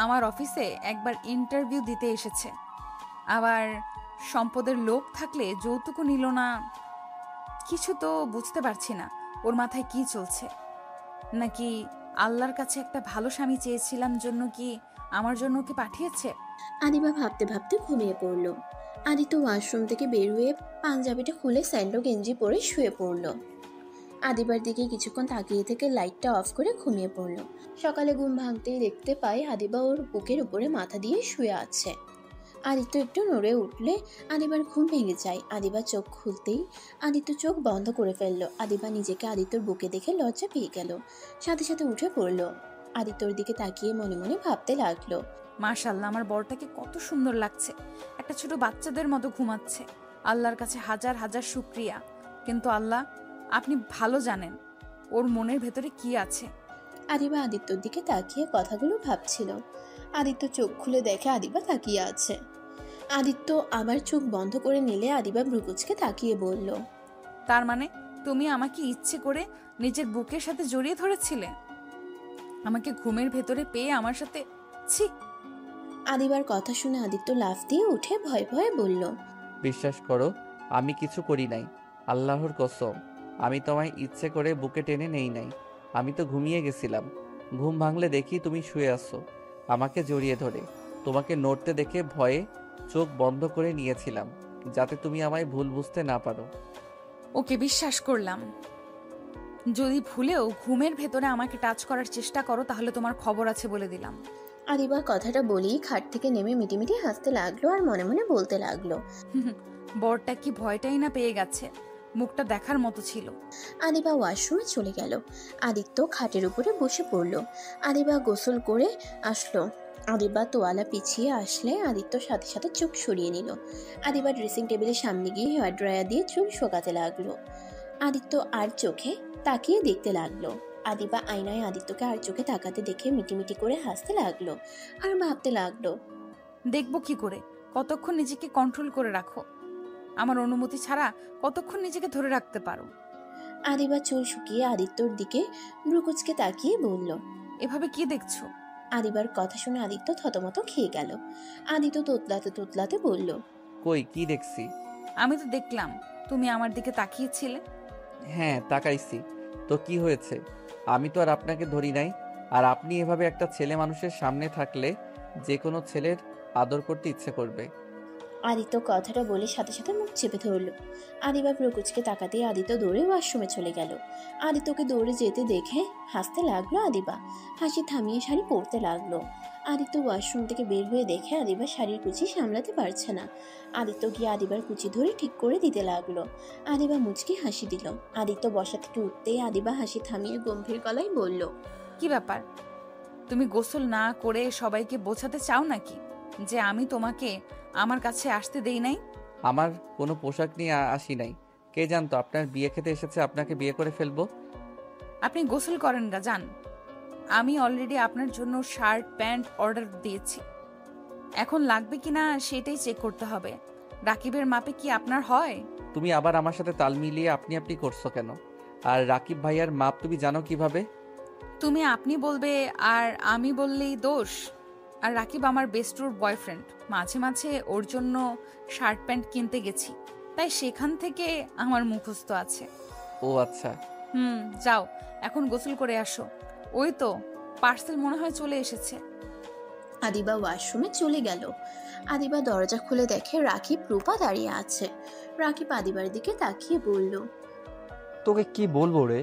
আমার অফিসে একবার ইন্টারভিউ দিতে এসেছে, আবার সম্পদের লোভ থাকলে যৌতুকও নিল না। কিছু তো বুঝতে পারছি না, ওর মাথায় কি চলছে। নাকি আল্লাহর কাছে একটা ভালো স্বামী চেয়েছিলাম জন্য কি আমার জন্য ওকে পাঠিয়েছে? আদিবা ভাবতে ভাবতে ঘুমিয়ে পড়ল। আদিত্য ওয়াশরুম থেকে বের হয়ে পাঞ্জাবিটা খুলে স্যান্ডো গেঞ্জি পরে শুয়ে পড়ল। আদিবার দিকে কিছুক্ষণ তাকিয়ে থেকে লাইটটা অফ করে ঘুমিয়ে পড়ল। সকালে ঘুম ভাঙতেই দেখতে পায় আদিবা ওর বুকের উপরে মাথা দিয়ে শুয়ে আছে। আদিত্য একটু নড়ে উঠলে আদিবার ঘুম ভেঙে যায়। আদিবা চোখ খুলতেই আদিত্য চোখ বন্ধ করে ফেলল। আদিবা নিজেকে আদিত্যর বুকে দেখে লজ্জা পেয়ে গেল, সাথে সাথে উঠে পড়ল। আদিত্যর দিকে তাকিয়ে মনে মনে ভাবতে লাগলো, মাশাআল্লাহ, আমার বরটাকে কত সুন্দর লাগছে, একটা ছোট বাচ্চাদের মতো ঘুমাচ্ছে। আল্লাহর কাছে হাজার হাজার শুকরিয়া। কিন্তু আল্লাহ, আপনি ভালো জানেন ওর মনের ভেতরে কি আছে। আদিবা আদিত্যর দিকে তাকিয়ে কথাগুলো ভাবছিল। আদিত্য চোখ খুলে দেখে আদিবা তাকিয়ে আছে। আদিত্য আবার চোখ বন্ধ করে নিলে আদিবা ভ্রুকুচকে তাকিয়ে বলল, তার মানে তুমি আমাকে ইচ্ছে করে নিজের বুকের সাথে জড়িয়ে ধরেছিলে, আমাকে ঘুমের ভেতরে পেয়ে আমার সাথে? ছি! আদিবার কথা শুনে আদিত্য লাফ দিয়ে উঠে ভয়ে ভয়ে বলল, বিশ্বাস করো, আমি কিছু করি নাই, আল্লাহর কসম। আমি তোমায় ইচ্ছে করে বুকে টেনে নেই নাই, আমি তো ঘুমিয়ে গেছিলাম। ঘুম ভাঙলে দেখি তুমি শুয়ে আছো আমাকে জড়িয়ে ধরে। তোমাকে নড়তে দেখে ভয়ে চোখ বন্ধ করে নিয়েছিলাম, যাতে তুমি আমায় ভুল বুঝতে না পারো। ওকে, বিশ্বাস করলাম। যদি ভুলেও ঘুমের ভেতরে আমাকে টাচ করার চেষ্টা করো তাহলে তোমার খবর আছে বলে দিলাম। আদিবা কথাটা বলেই খাট থেকে নেমে মিটিমিটি হাসতে লাগলো আর মনে মনে বলতে লাগলো, বরটা কি ভয়টাই না পেয়ে গেছে, মুখটা দেখার মতো ছিল। আদিবা ওয়াশরুমে চলে গেল। আদিত্য খাটের উপরে বসে পড়ল। আদিবা গোসল করে আসলো। আদিবা তোয়ালা পিছিয়ে আসলে আদিত্য সাথে সাথে চোখ সরিয়ে নিল। আদিবা ড্রেসিং টেবিলের সামনে গিয়ে হেয়ার ড্রায়ার দিয়ে চুল শোকাতে লাগলো। আদিত্য আর চোখে তাকিয়ে দেখতে লাগলো। আদিবা আয়নায় আদিত্যকে আর চোখে তাকাতে দেখে মিটিমিটি করে হাসতে লাগলো আর ভাবতে লাগলো, দেখবো কি করে, কতক্ষণ নিজেকে কন্ট্রোল করে রাখো? আমার অনুমতি ছাড়া কতক্ষণ নিজেকে ধরে রাখতে পারো? আদিবা চুল শুকিয়ে আদিত্যর দিকে ভ্রুকুচকে তাকিয়ে বলল। এভাবে কি দেখছো? আদিবার কথা শুনে আদিত্য থতমত খেয়ে গেল। আদিত্য তোতলাতে তোতলাতে বলল। কই কি দেখছি? আমি তো দেখলাম তুমি আমার দিকে তাকিয়েছিলে। হ্যাঁ তাকাইছি, তো কি হয়েছে? আমি তো আর আপনাকে ধরি নাই। আর আপনি এভাবে একটা ছেলে মানুষের সামনে থাকলে যে কোনো ছেলের আদর করতে ইচ্ছে করবে। আদিত্য কথাটা বলে সাথে সাথে মুখ চেপে ধরল। আদিবা প্রকুচকে তাকাতেই আদিত্য দৌড়ে ওয়াশরুমে চলে গেল। আদিত্যকে দৌড়ে যেতে দেখে হাসতে লাগলো আদিবা। হাসি থামিয়ে শাড়ি পরতে লাগলো। আদিত্য ওয়াশরুম থেকে বের হয়ে দেখে আদিবা শাড়ির কুচি সামলাতে পারছে না। আদিত্য গিয়ে আদিবার কুচি ধরে ঠিক করে দিতে লাগলো। আদিবা মুচকি হাসি দিল। আদিত্য বসা থেকে উঠতেই আদিবা হাসি থামিয়ে গম্ভীর গলায় বলল। কি ব্যাপার? তুমি গোসল না করে সবাইকে বোঝাতে চাও নাকি যে আমি তোমাকে আমার কাছে আসতে দেই নাই? আমার কোনো পোশাক নিয়ে আসি নাই। কে জানতো আপনার বিয়ে খেতে এসেছে আপনাকে বিয়ে করে ফেলবো। আপনি গোসল করেন গা, যান। আমি অলরেডি আপনার জন্য শার্ট প্যান্ট অর্ডার দিয়েছি। এখন লাগবে কিনা সেটাই চেক করতে হবে। রাকিবের মাপে কি আপনার হয়? তুমি আবার আমার সাথে তাল মিলিয়ে আপনি আপনি করছো কেন? আর রাকিব ভাইয়ার মাপ তুমি জানো কিভাবে? তুমি আপনি বলবে আর আমি বললেই দোষ? আর রাকিব আমার বেস্টুর বয়ফ্রেন্ড। মাঝে মাঝে ওর জন্য শার্ট প্যান্ট কিনতে গেছি, তাই সেখান থেকে আমার মুখস্থ আছে। ও আচ্ছা। যাও এখন গোসল করে আসো। ওই তো পার্সেল মনে হয় চলে এসেছে। আদিবা ওয়াশরুমে চলে গেল। আদিবা দরজা খুলে দেখে রাকিব রূপা দাঁড়িয়ে আছে। রাকিব আদিবার দিকে তাকিয়ে বলল। তোকে কি বলবো রে?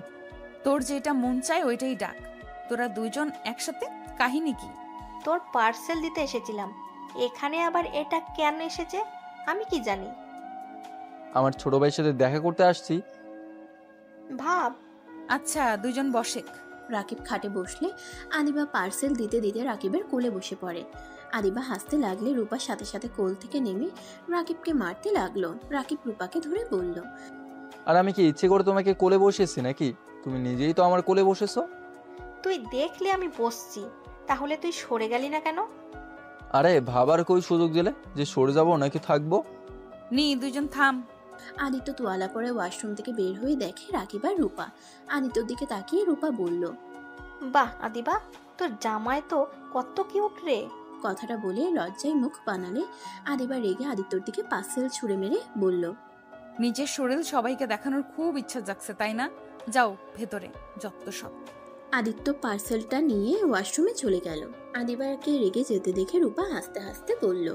তোর যেটা মন চায় ওইটাই ডাক। তোরা দুইজন একসাথে কাহিনী কি? তোর পার্সেল দিতে এসেছিলাম, এখানে আবার এটা কেন এসেছে আমি কি জানি। আমার ছোট ভাইয়ের সাথে দেখা করতে আসছি। ভাব। আচ্ছা দুইজন বসেক। রাকিব খাটে বসলে আদিবা পার্সেল দিতে দিতে রাকিবের কোলে বসে পড়ে। আদিবা হাসতে লাগলে রূপার সাথে সাথে কোল থেকে নেমে রাকিবকে মারতে লাগলো। রাকিব রূপাকে ধরে বলল। আর আমি কি ইচ্ছে করে তোমাকে কোলে বসেছি নাকি? তুমি নিজেই তো আমার কোলে বসেছো। তুই দেখলে আমি বসছি, তাহলে তুই সরে গেলি না কেন? আরে ভাবার কই সুযোগ দিলে যে সরে যাবো নাকি থাকবো? দুইজন থাম। আদিত্য তোয়ালা পরে ওয়াশরুম থেকে বের হয়ে দেখে রাকিব আর রূপা। আদিত্যর দিকে তাকিয়ে রূপা বলল। বাহ আদিবা, তোর জামাই তো কত কিউট রে। কথাটা বলে লজ্জায় মুখ বানালে আদিবা রেগে আদিত্যর দিকে পার্সেল ছুঁড়ে মেরে বলল। নিজের শরীর সবাইকে দেখানোর খুব ইচ্ছা জাগছে তাই না? যাও ভেতরে, যত সব। আদিত্য পার্সেলটা নিয়ে ওয়াশরুমে চলে গেল। আদিবাকে রেগে যেতে দেখে রূপা হাসতে হাসতে বলল।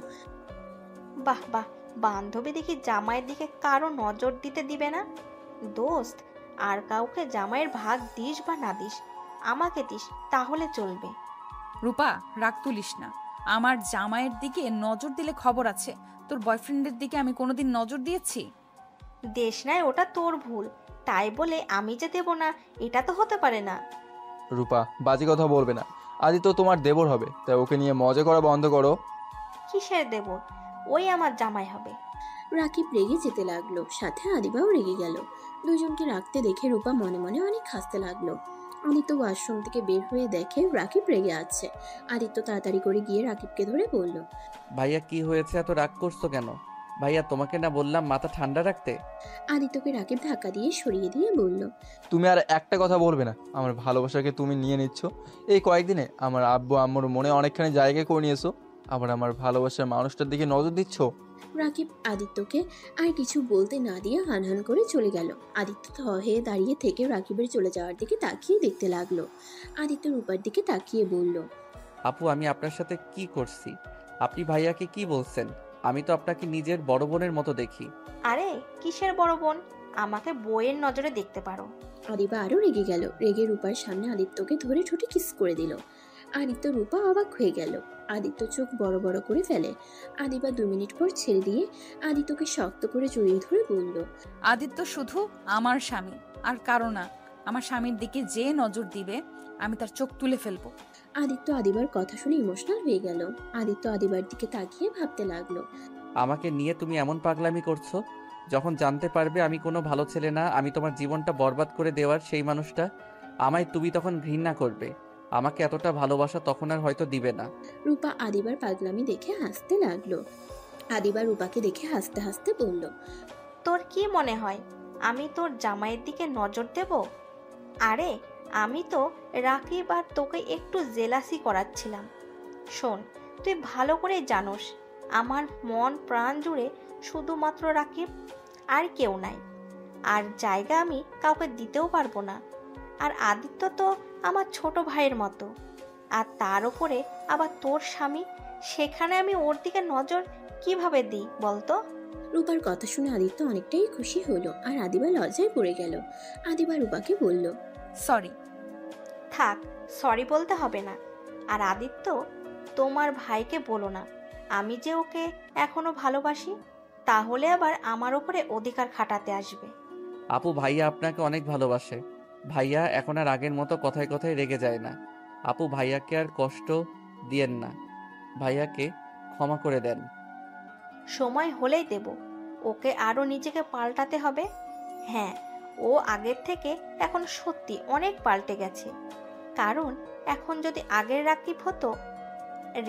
বাহ বাহ, বান্ধবী দেখি জামাইয়ের দিকে কারো নজর দিতে দিবে না। দোস্ত, আর কাউকে জামাইয়ের ভাগ দিস বা না দিস, আমাকে দিস তাহলে চলবে। রূপা রাগ তুলিস না। আমার জামাইয়ের দিকে নজর দিলে খবর আছে। তোর বয়ফ্রেন্ডের দিকে আমি কোনোদিন নজর দিয়েছি? দেশ নাই, ওটা তোর ভুল। তাই বলে আমি যে দেব না এটা তো হতে পারে না। রূপা বাজে কথা বলবে না। আদিত্য তোমার দেবর হবে, তাই ওকে নিয়ে মজা করা বন্ধ করো। কিসের দেব? ওই আমার জামাই হবে। রাকিব রেগে যেতে লাগলো, সাথে আদিবাও রেগে গেল। দুজনকে রাখতে দেখে রূপা মনে মনে অনেক হাসতে লাগলো। আদিত্য ওয়াশরুম থেকে বের হয়ে দেখে রাকিব রেগে আছে। আদিত্য তাড়াতাড়ি করে গিয়ে রাকিবকে ধরে বলল। ভাইয়া কি হয়েছে, এত রাগ করছো কেন? ভাইয়া তোমাকে না বললাম মাথা ঠান্ডা রাখতে? আদিত্যকে রাকিব ধাক্কা দিয়ে সরিয়ে দিয়ে বলল। তুমি আর একটা কথা বলবে না। আমার ভালোবাসাকে তুমি নিয়ে নিচ্ছ। এই কয়েকদিনে আমার আব্বু আম্মুর মনে অনেকখানি জায়গা করে নিয়েছো, আবার আমার ভালোবাসার মানুষটার দিকে নজর দিচ্ছ। রাকিব আদিত্যকে আর কিছু বলতে না দিয়ে হানহান করে চলে গেল। আদিত্য থ হয়ে দাঁড়িয়ে থেকে রাকিবের চলে যাওয়ার দিকে তাকিয়ে দেখতে লাগলো। আদিত্য রূপার দিকে তাকিয়ে বলল। আপু আমি আপনার সাথে কি করছি? আপনি ভাইয়াকে কি বলছেন? আমি তো আপনাকে নিজের বড় বোনের মতো দেখি। আরে কিসের বড় বোন? আমাকে বইয়ের নজরে দেখতে পারো। আদিবা আরো রেগে গেল। রেগে রূপার সামনে আদিত্যকে ধরে ঠোঁটে কিস করে দিল। আদিত্য রূপা অবাক হয়ে গেল। আদিত্য চোখ বড় বড় করে ফেলে। আদিবা 2 মিনিট পর ছেড়ে দিয়ে আদিত্যকে শক্ত করে জড়িয়ে ধরে বলল। আদিত্য শুধু আমার স্বামী, আর কারো না। আমার স্বামীর দিকে যে নজর দিবে আমি তার চোখ তুলে ফেলবো। আদিত্য আদিবার কথা শুনে ইমোশনাল হয়ে গেল। আদিত্য আদিবার দিকে তাকিয়ে ভাবতে লাগলো। আমাকে নিয়ে তুমি এমন পাগলামি করছো? যখন জানতে পারবে আমি কোনো ভালো ছেলে না, আমি তোমার জীবনটা বরবাদ করে দেওয়ার সেই মানুষটা, আমায় তুমি তখন ঘৃণা করবে। আমাকে এতটা ভালোবাসা তখন আর হয়তো দিবে না। রূপা আদিবার পাগলামি দেখে হাসতে লাগলো। আদিবা রূপাকে দেখে হাসতে হাসতে বলল, তোর কি মনে হয় আমি তোর জামাইয়ের দিকে নজর দেব? আরে আমি তো রাকিব আর তোকে একটু জেলাসি করাচ্ছিলাম। শোন, তুই ভালো করে জানোস আমার মন প্রাণ জুড়ে শুধুমাত্র রাকিব, আর কেউ নাই। আর জায়গা আমি কাউকে দিতেও পারবো না। আর আদিত্য তো আমার ছোট ভাইয়ের মতো, আর তার উপরে আবার তোর স্বামী, সেখানে আমি ওর দিকে নজর কিভাবে দিই বলতো? রূপার কথা শুনে আদিত্য অনেকটাই খুশি হলো আর আদিবা লজ্জায় পড়ে গেল। আদিবা রূপাকে বলল, সরি। থাক, সরি বলতে হবে না। আর আদিত্য, তোমার ভাইকে বলো না আমি যে ওকে এখনো ভালোবাসি, তাহলে আবার আমার উপরে অধিকার খাটাতে আসবে। আপু, ভাইয়া আপনাকে অনেক ভালোবাসে। ভাইয়া এখন আর আগের মতো কথায় কথায় রেগে যায় না। আপু, ভাইয়াকে আর কষ্ট দিয়েন না। ভাইয়াকে ক্ষমা করে দেন। সময় হলেই দেব। ওকে আরও নিজেকে পাল্টাতে হবে। হ্যাঁ, ও আগের থেকে এখন সত্যি অনেক পাল্টে গেছে। কারণ এখন যদি আগের রাকিব হতো,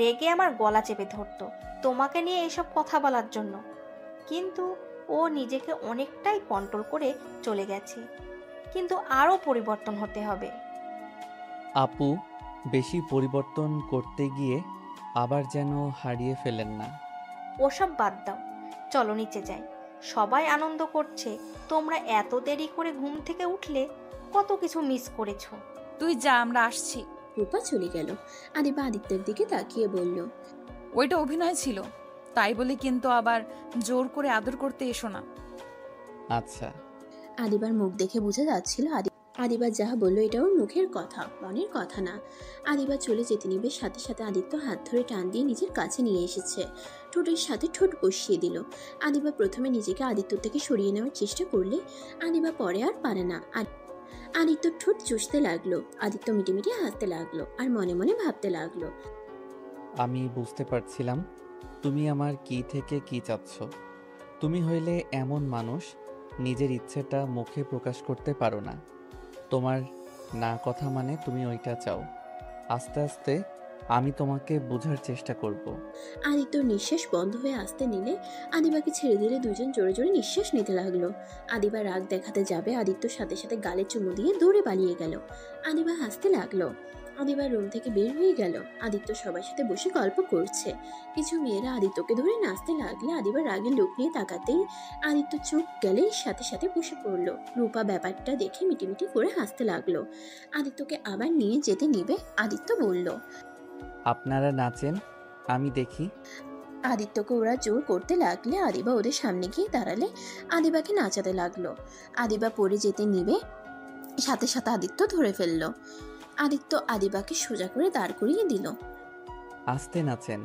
রেগে আমার গলা চেপে ধরতো তোমাকে নিয়ে এইসব কথা বলার জন্য। কিন্তু ও নিজেকে অনেকটাই কন্ট্রোল করে চলে গেছে। কিন্তু আরও পরিবর্তন হতে হবে। আপু, বেশি পরিবর্তন করতে গিয়ে আবার যেন হারিয়ে ফেলেন না। ওসব বাদ দাও, চলো নিচে যাই। সবাই আনন্দ করছে, তোমরা এত দেরি করে ঘুম থেকে উঠলে কত কিছু মিস করেছো। তুই যা, আমরা আসছি। রূপা চলে গেল। আদিবা আদিত্যের দিকে তাকিয়ে বলল, ওইটা অভিনয় ছিল, তাই বলে কিন্তু আবার জোর করে আদর করতে এসো না। আচ্ছা। আদিবার মুখ দেখে বোঝা যাচ্ছিল আদিবা যা বলল এটা ওর মুখের কথা, মনের কথা না। আদিবা চলে যেতে নিবে, সাথে সাথে আদিত্য হাত ধরে টান দিয়ে নিজের কাছে নিয়ে এসেছে। ঠোঁটের সাথে ঠোঁট বসিয়ে দিল। আদিবা প্রথমে নিজেকে আদিত্য থেকে সরিয়ে নেওয়ার চেষ্টা করলে আদিবা পরে আর পারে না। আদিত্য ঠোঁট চুষতে লাগলো। আদিত্য মিটিমিটি হাসতে লাগলো আর মনে মনে ভাবতে লাগলো, আমি বুঝতে পারছিলাম তুমি আমার কি থেকে কি চাচ্ছ। তুমি হইলে এমন মানুষ, নিজের ইচ্ছেটা মুখে প্রকাশ করতে পারো না। তোমার না কথা মানে তুমি ওইটা চাও। আস্তে আস্তে আমি তোমাকে বোঝার চেষ্টা করব। আদিত্যর নিঃশ্বাস বন্ধ হয়ে আসতে নিলে আদিবাকে ছেড়ে দিলে দুজন জোরে জোরে নিঃশ্বাস নিতে লাগলো। আদিবা রাগ দেখাতে যাবে, আদিত্যর সাথে সাথে গালে চুমু দিয়ে দৌড়ে পালিয়ে গেল। আদিবা হাসতে লাগলো। আদিবার রুম থেকে বের হয়ে গেল। আদিত্য সবার সাথে বসে গল্প করছে। কিছু মেয়েরা আদিত্যকে ধরে নাচতে লাগলে আদিবার রাগে লোক নিয়ে তাকাতেই আদিত্য চোখ গেলে সাথে সাথে বসে পড়লো। রূপা ব্যাপারটা দেখে মিটিমিটি করে হাসতে লাগলো। আদিত্যকে আবার নিয়ে যেতে নিবে। আদিত্য বলল, আপনারা নাচেন, আমি দেখি। আদিত্যকে ওরা জোর করতে লাগলে আদিবা ওদের সামনে গিয়ে দাঁড়ালে আদিবাকে নাচাতে লাগলো। আদিবা পড়ে যেতে নিবে, সাথে সাথে আদিত্য ধরে ফেললো। আদিত্য আদিবাকে সোজা করে দাঁড় করিয়ে দিল। আস্তে নাচেন,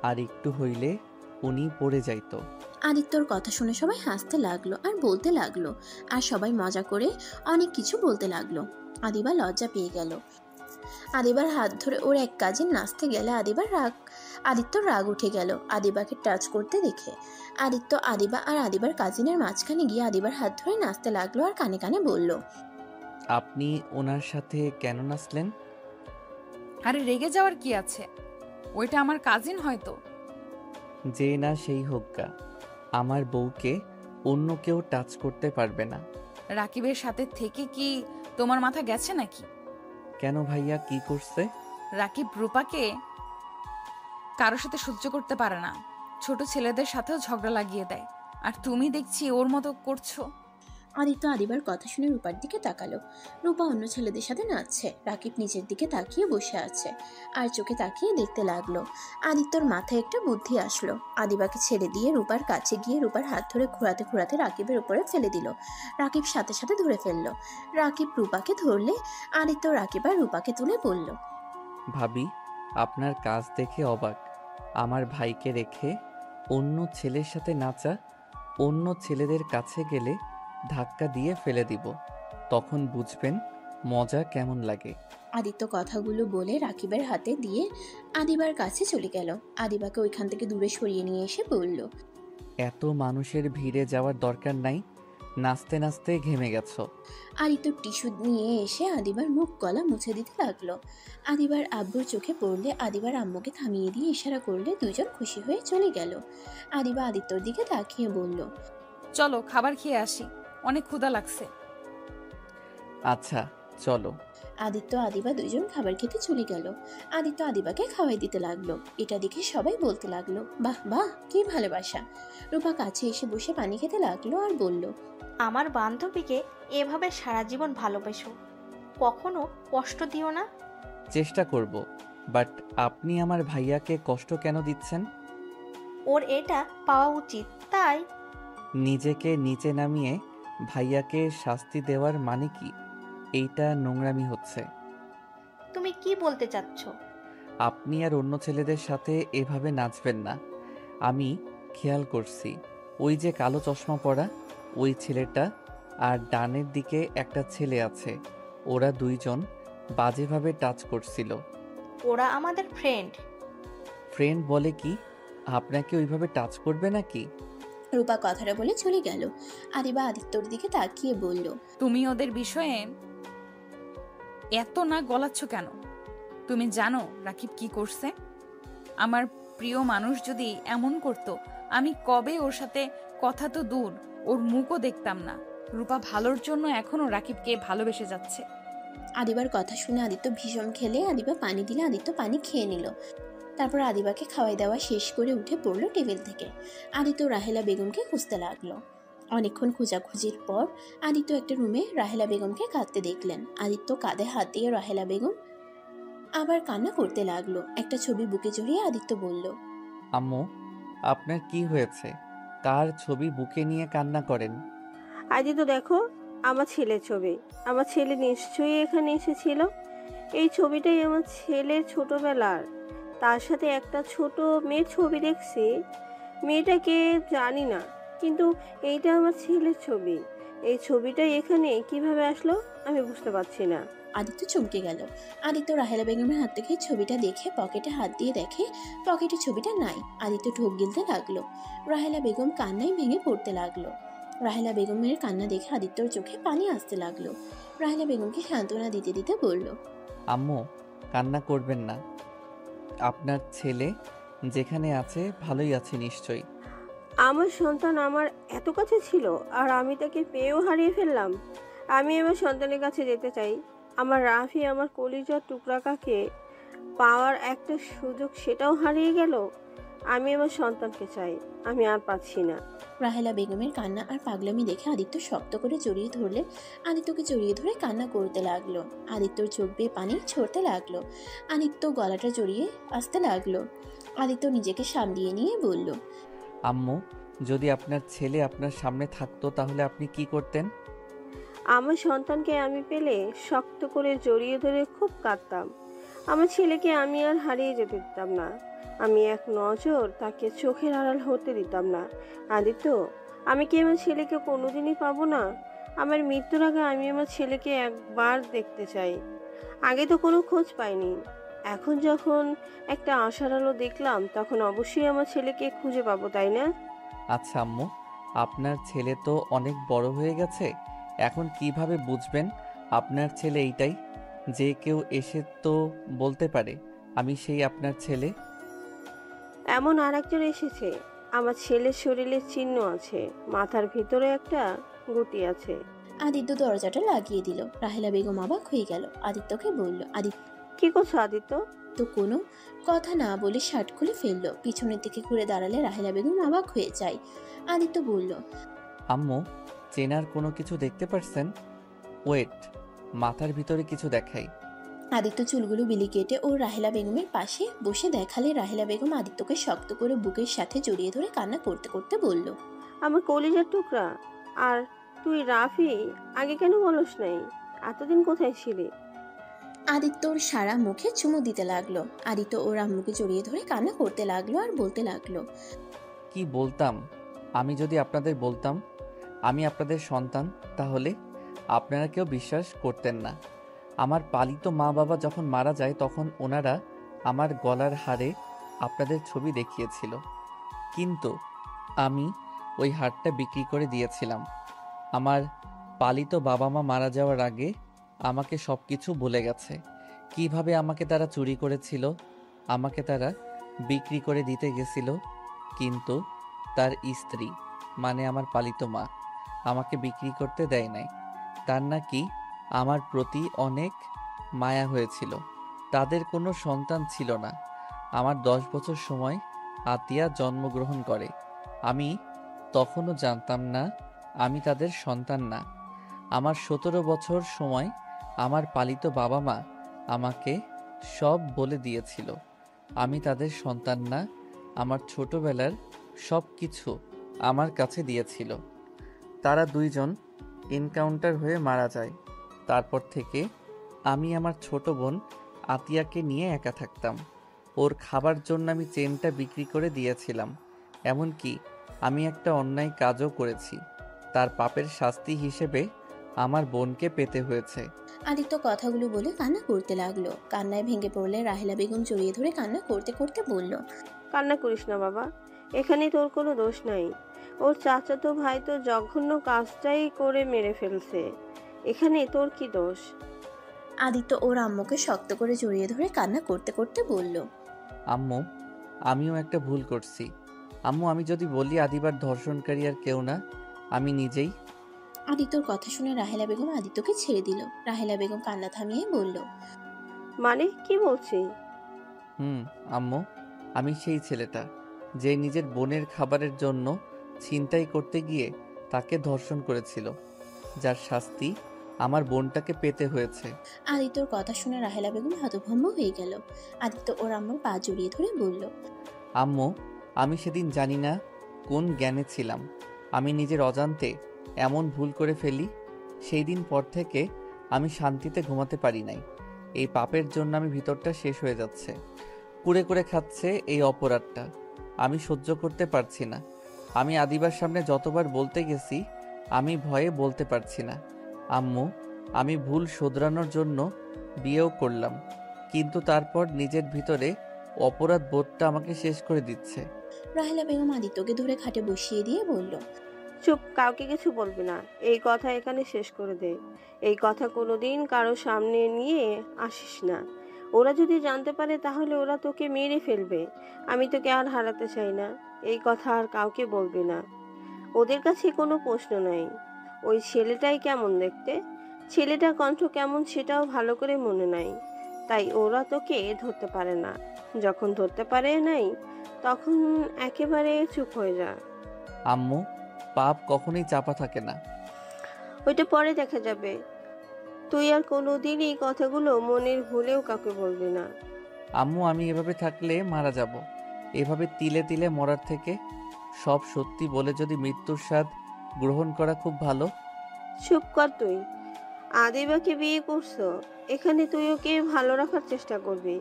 আর একটু হইলে উনি পড়ে যাইতো। আদিত্যর কথা শুনে সবাই হাসতে লাগলো আর বলতে লাগলো, আর সবাই মজা করে অনেক কিছু বলতে লাগলো। আদিবা লজ্জা পেয়ে গেল। আদিবার হাত ধরে ওর এক কাজে নাচতে গেলে আদিত্যর রাগ উঠে গেল আদিবাকে টাচ করতে দেখে। আদিত্য আদিবা আর আদিবার কাজিনের মাঝখানে গিয়ে আদিবার হাত ধরে নাচতে লাগলো আর কানে কানে বলল, আপনি ওনার সাথে কেন নাচলেন? আরে রেগে যাওয়ার কি আছে, ওইটা আমার কাজিন হয়তো। যে না সেই হোক্কা, আমার বউকে অন্য কেউ টাচ করতে পারবে না। রাকিবের সাথে থেকে কি তোমার মাথা গেছে নাকি? কেন ভাইয়া, কি করছে? রাকিব রূপাকে কারোর সাথে সহ্য করতে পারে না, ছোট ছেলেদের সাথেও ঝগড়া লাগিয়ে দেয়, আর তুমি দেখছি ওর মতো করছো। আদিত্য আদিবার কথা শুনে রূপার দিকে তাকালো। রূপা অন্য ছেলেদের সাথে নাচছে। রাকিব নিচের দিকে তাকিয়ে বসে আছে আর চোখে তাকিয়ে দেখতে লাগলো। আদিত্যর মাথায় একটা বুদ্ধি আসলো। আদিবাকে ছেড়ে দিয়ে রূপার কাছে গিয়ে রূপার হাত ধরে ঘোরাতে ঘোরাতে রাকিবের উপরে ফেলে দিল। রাকিব সাথে সাথে ধরে ফেললো। রাকিব রূপাকে ধরলে আদিত্য রাকিব আর রূপাকে তুলে বলল, ভাবি, আপনার কাজ দেখে অবাক। আমার ভাইকে রেখে অন্য ছেলের সাথে নাচা, অন্য ছেলেদের কাছে গেলে ধাক্কা দিয়ে ফেলে দিব, তখন বুঝবেন মজা কেমন লাগে। আদিত্য কথাগুলো বলে রাকিবের হাতে দিয়ে আদিবার কাছে চলে গেল। আদিবাকে ওইখান থেকে দূরে সরিয়ে নিয়ে এসে বলল, এত মানুষের ভিড়ে যাওয়ার দরকার নাই, নাচতে নাচতে ঘেমে গেছো। আদিত্য টিস্যু নিয়ে এসে আদিবার মুখ গলা মুছে দিতে লাগলো। আদিবার আব্বুর চোখে পড়লে আদিবার আম্মুকে থামিয়ে দিয়ে ইশারা করলে দুজন খুশি হয়ে চলে গেল। আদিবা আদিত্যর দিকে তাকিয়ে বলল, চলো খাবার খেয়ে আসি, অনেক ক্ষুধা লাগছে। আচ্ছা চলো। আদিত্য আদিবা দুজন খাবার খেতে চলে গেল। আদিত্য আদিবাকে খাওয়াই দিতে লাগলো। এটা দেখে সবাই বলতে লাগলো, বাহ বাহ কি ভালোবাসা। রূপা কাছে এসে বসে পানি খেতে লাগলো আর বলল, আমার বান্ধবীকে এভাবে সারা জীবন ভালোবেসো, কখনো কষ্ট দিও না। চেষ্টা করব, বাট আপনি আমার ভাইয়াকে কষ্ট কেন দিচ্ছেন? ওর এটা পাওয়া উচিত তাই। নিজেকে নিচে নামিয়ে ভাইয়াকে শাস্তি দেওয়ার মানে কি? এইটা নোংরামি হচ্ছে। তুমি কি বলতে চাচ্ছ? আপনি আর অন্য ছেলেদের সাথে এভাবে নাচবেন না। আমি খেয়াল করছি, ওই যে কালো চশমা পরা ওই ছেলেটা আর ডানের দিকে একটা ছেলে আছে, ওরা দুইজন বাজেভাবে টাচ করছিল। ওরা আমাদের ফ্রেন্ড। ফ্রেন্ড বলে কি? আপনাকে ওইভাবে টাচ করবে নাকি? রূপা কথাটা বলে চলে গেল। আদিবা আদিত্যর দিকে তাকিয়ে বলল, তুমি ওদের বিষয়ে এত না গলাচ্ছ কেন? তুমি জানো রাকিব কি করছে? আমার প্রিয় মানুষ যদি এমন করত, আমি কবে ওর সাথে কথা তো দূর, ওর মুখও দেখতাম না। রূপা ভালোর জন্য এখনো রাকিবকে ভালোবেসে যাচ্ছে। আদিবার কথা শুনে আদিত্য ভীষণ খেলে আদিবা পানি দিলে আদিত্য পানি খেয়ে নিল। তারপর আদিবাকে খাওয়াই দাওয়া শেষ করে উঠে পড়লো টেবিল থেকে। আদিত্য রাহেলা বেগমকে খুঁজতে লাগলো। অনেকক্ষণ খোঁজাখুঁজির পর আদিত্য একটা রুমে রাহেলা বেগমকে কাঁদতে দেখলেন। আদিত্য কাঁধে হাত দিয়ে রাহেলা বেগম আবার কান্না করতে লাগলো। একটা ছবি বুকে জড়িয়ে আদিত্য বলল, আম্মু, আপনার কি হয়েছে? কার ছবি বুকে নিয়ে কান্না করেন? আদি তো দেখো, আমার ছেলের ছবি। আমার ছেলে নিশ্চয়ই এখানে এসেছিল। এই ছবিটাই আমার ছেলের ছোটবেলার। তার সাথে একটা ছোট মেয়ের ছবি দেখছি। মেয়েটাকে জানি না, কিন্তু এইটা আমার ছেলের ছবি। এই ছবিটা এখানে কিভাবে আসলো আমি বুঝতে পারছি না। আদিত্য চমকে গেল। আদিত্য রাহেলা বেগমের হাত থেকে ছবিটা দেখে পকেটে হাত দিয়ে দেখে পকেটে ছবিটা নাই। আদিত্য ঢোক গিলতে লাগলো। রাহেলা বেগম কান্নায় ভেঙে পড়তে লাগলো। রাহেলা বেগমের কান্না দেখে আদিত্যর চোখে পানি আসতে লাগলো। রাহেলা বেগমকে সান্ত্বনা দিতে দিতে বলল, আম্মু, কান্না করবেন না। আপনার ছেলে যেখানে আছে ভালোই আছে নিশ্চয়ই। আমার সন্তান আমার এত কাছে ছিল আর আমি তাকে পেয়েও হারিয়ে ফেললাম। আমি আমার সন্তানের কাছে যেতে চাই। আমার রাফি, আমার কলিজার টুকরাটাকে পাওয়ার একটা সুযোগ, সেটাও হারিয়ে গেল। আমি আমার সন্তানকে চাই, আমি আর পাচ্ছি না। রাহেলা বেগমের কান্না আর পাগলামি দেখে আদিত্য শক্ত করে জড়িয়ে ধরলে আদিত্যকে জড়িয়ে ধরে কান্না করতে লাগলো। আদিত্যর চোখ বেয়ে পানি ছড়তে লাগলো। আদিত্য গলাটা জড়িয়ে আসতে লাগলো। আদিত্য নিজেকে সামলিয়ে নিয়ে বলল, আম্মু, যদি আপনার ছেলে আপনার সামনে থাকতো তাহলে আপনি কি করতেন? আমার সন্তানকে আমি পেলে শক্ত করে জড়িয়ে ধরে খুব কাঁদতাম। আমার ছেলেকে আমি আর হারিয়ে যেতে দিতাম না। আমি এক নজর তাকে চোখের আড়াল হতে দিতাম না। আদিত্য, আমি কি আমার ছেলেকে কোনোদিনই পাবো না? আমার মৃত্যুর আগে আমি আমার ছেলেকে একবার দেখতে চাই। আগে তো কোনো খোঁজ পাইনি, এখন যখন একটা আশার আলো দেখলাম তখন অবশ্যই আমার ছেলেকে খুঁজে পাবো, তাই না? আচ্ছা আম্মু, আপনার ছেলে তো অনেক বড় হয়ে গেছে, এখন কিভাবে বুঝবেন আপনার ছেলে এইটাই? যে কেউ এসে তো বলতে পারে আমি সেই আপনার ছেলে। এমন আর একজন এসেছে। আমার ছেলের শরীরে চিহ্ন আছে, মাথার ভিতরে একটা গুটি আছে। আদিত্য দরজাটা লাগিয়ে দিল। রাহেলা বেগম অবাক হয়ে গেল। আদিত্যকে বলল, আদিত্য কি করছো আদিত্য? কোনো কথা না বলে শার্ট খুলে ফেললো। পিছনের দিকে ঘুরে দাঁড়ালে রাহেলা বেগম অবাক হয়ে যায়। আদিত্য বলল, আম্মু, চেনার কোনো কিছু দেখতে পারছেন? ওয়েট, মাথার ভিতরে কিছু দেখাই। আদিত্য চুলগুলো বিলি কেটে ও রাহেলা বেগমের পাশে বসে দেখালে রাহেলা বেগম আদিত্যকে শক্ত করে বুকের সাথে জড়িয়ে ধরে কান্না করতে করতে বলল, আমার কলিজার টুকরা। আর তুই রাফি, আগে কেন বলস নাই? এতদিন কোথায় ছিলি? আদিত্যর সারা মুখে চুমু দিতে লাগলো। আদিত্য ওর আম্মুকে জড়িয়ে ধরে কান্না করতে লাগলো আর বলতে লাগলো, কি বলতাম? আমি যদি আপনাদের বলতাম আমি আপনাদের সন্তান, তাহলে আপনারা কেউ বিশ্বাস করতেন না। আমার পালিত মা বাবা যখন মারা যায় তখন ওনারা আমার গলার হারে আপনাদের ছবি দেখিয়েছিল, কিন্তু আমি ওই হারটা বিক্রি করে দিয়েছিলাম। আমার পালিত বাবা মা মারা যাওয়ার আগে আমাকে সব কিছু বলে গেছে। কিভাবে আমাকে তারা চুরি করেছিল, আমাকে তারা বিক্রি করে দিতে গেছিল, কিন্তু তার স্ত্রী মানে আমার পালিত মা আমাকে বিক্রি করতে দেয় নাই। তার নাকি আমার প্রতি অনেক মায়া হয়েছিল। তাদের কোনো সন্তান ছিল না। আমার 10 বছর সময় আতিয়া জন্মগ্রহণ করে। আমি তখনও জানতাম না আমি তাদের সন্তান না। আমার 17 বছর সময় আমার পালিত বাবা মা আমাকে সব বলে দিয়েছিল আমি তাদের সন্তান না। আমার ছোটবেলার সব কিছু আমার কাছে দিয়েছিল। তারা দুইজন এনকাউন্টার হয়ে মারা যায়। তারপর থেকে আমি আমার ছোট বোন আতিয়াকে নিয়ে একা থাকতাম। ওর খাবার জন্য আমি চেনটা বিক্রি করে দিয়েছিলাম। এমনকি আমি একটা অন্যায় কাজও করেছি। তার পাপের শাস্তি হিসেবে আমার বোনকে পেতে হয়েছে। আদিত্য কথাগুলো বলে কান্না করতে লাগলো। কান্নায় ভেঙে পড়লে রাহেলা বেগম জড়িয়ে ধরে কান্না করতে করতে বলল, কান্না করিস না বাবা, এখানে তোর কোনো দোষ নাই। ওর চাচাতো ভাই তো জঘন্য কাজটাই করে মেরে ফেলছে, এখানে তোর কি দোষ? আদিত্য ওর আম্মুকে শক্ত করে জড়িয়ে ধরে কান্না করতে করতে বলল, আম্মু, আমিও একটা ভুল করছি। আম্মু, আমি যদি বলি আদিবার ধর্ষণকারী আর কেউ না, আমি নিজেই। আদিত্যর কথা শুনে রাহেলা বেগম আদিত্যকে ছেড়ে দিল। রাহেলা বেগম কান্না থামিয়ে বলল, মানে কি বলছি? আম্মু, আমি সেই ছেলেটা যে নিজের বোনের খাবারের জন্য ছিনতাই করতে গিয়ে তাকে ধর্ষণ করেছিল, যার শাস্তি আমার বোনটাকে পেতে হয়েছে। আদিত্যর কথা শুনে রাহেলা বেগম হতভম্ব হয়ে গেল। আদিত্য ওর আম্মুর পা জড়িয়ে ধরে বলল, আম্মু, আমি সেদিন জানি না কোন জ্ঞানে ছিলাম, আমি নিজের অজান্তে এমন ভুল করে ফেলি। সেই দিন পর থেকে আমি শান্তিতে ঘুমাতে পারি নাই। এই পাপের জন্য আমি ভিতরটা শেষ হয়ে যাচ্ছে। কুড়ে করে খাচ্ছে এই অপরাধটা, আমি সহ্য করতে পারছি না। আমি আদিবার সামনে যতবার বলতে গেছি আমি ভয়ে বলতে পারছি না। আম্মু, আমি ভুল শোধরানোর জন্য বিয়েও করলাম, কিন্তু তারপর নিজের ভিতরে অপরাধ বোধটা আমাকে শেষ করে দিচ্ছে। রাহেলা বেগম আদিত্যকে ধরে খাটে বসিয়ে দিয়ে বলল, চুপ, কাউকে কিছু বলবি না। এই কথা এখানে শেষ করে দে। এই কথা কোনোদিন কারো সামনে নিয়ে আসিস না। ওরা যদি জানতে পারে তাহলে ওরা তোকে মেরে ফেলবে। আমি তোকে আর হারাতে চাই না। এই কথা আর কাউকে বলবি না। ওদের কাছে কোনো প্রশ্ন নাই। ওই ছেলেটাই কেমন দেখতে, ছেলেটার কণ্ঠ কেমন সেটাও ভালো করে মনে নাই, তাই ওরা তোকে ধরতে পারে না। যখন ধরতে পারে নাই তখন একেবারে চুপ হয়ে যা। আম্মু, পাপ কখনোই চাপা থাকে না। ওইটা পরে দেখা যাবে। তুই আর কোনোদিন এই কথাগুলো মনের ভুলেও কাউকে বলবি না। আম্মু, আমি এভাবে থাকলে মারা যাব। এভাবে তিলে তিলে মরার থেকে সব সত্যি বলে যদি মৃত্যুর স্বাদ গ্রহণ করা খুব ভালো। চুপ কর তুই। আদিবাকে বিয়ে করছো, এখানে তুই ওকে ভালো রাখার চেষ্টা করবি।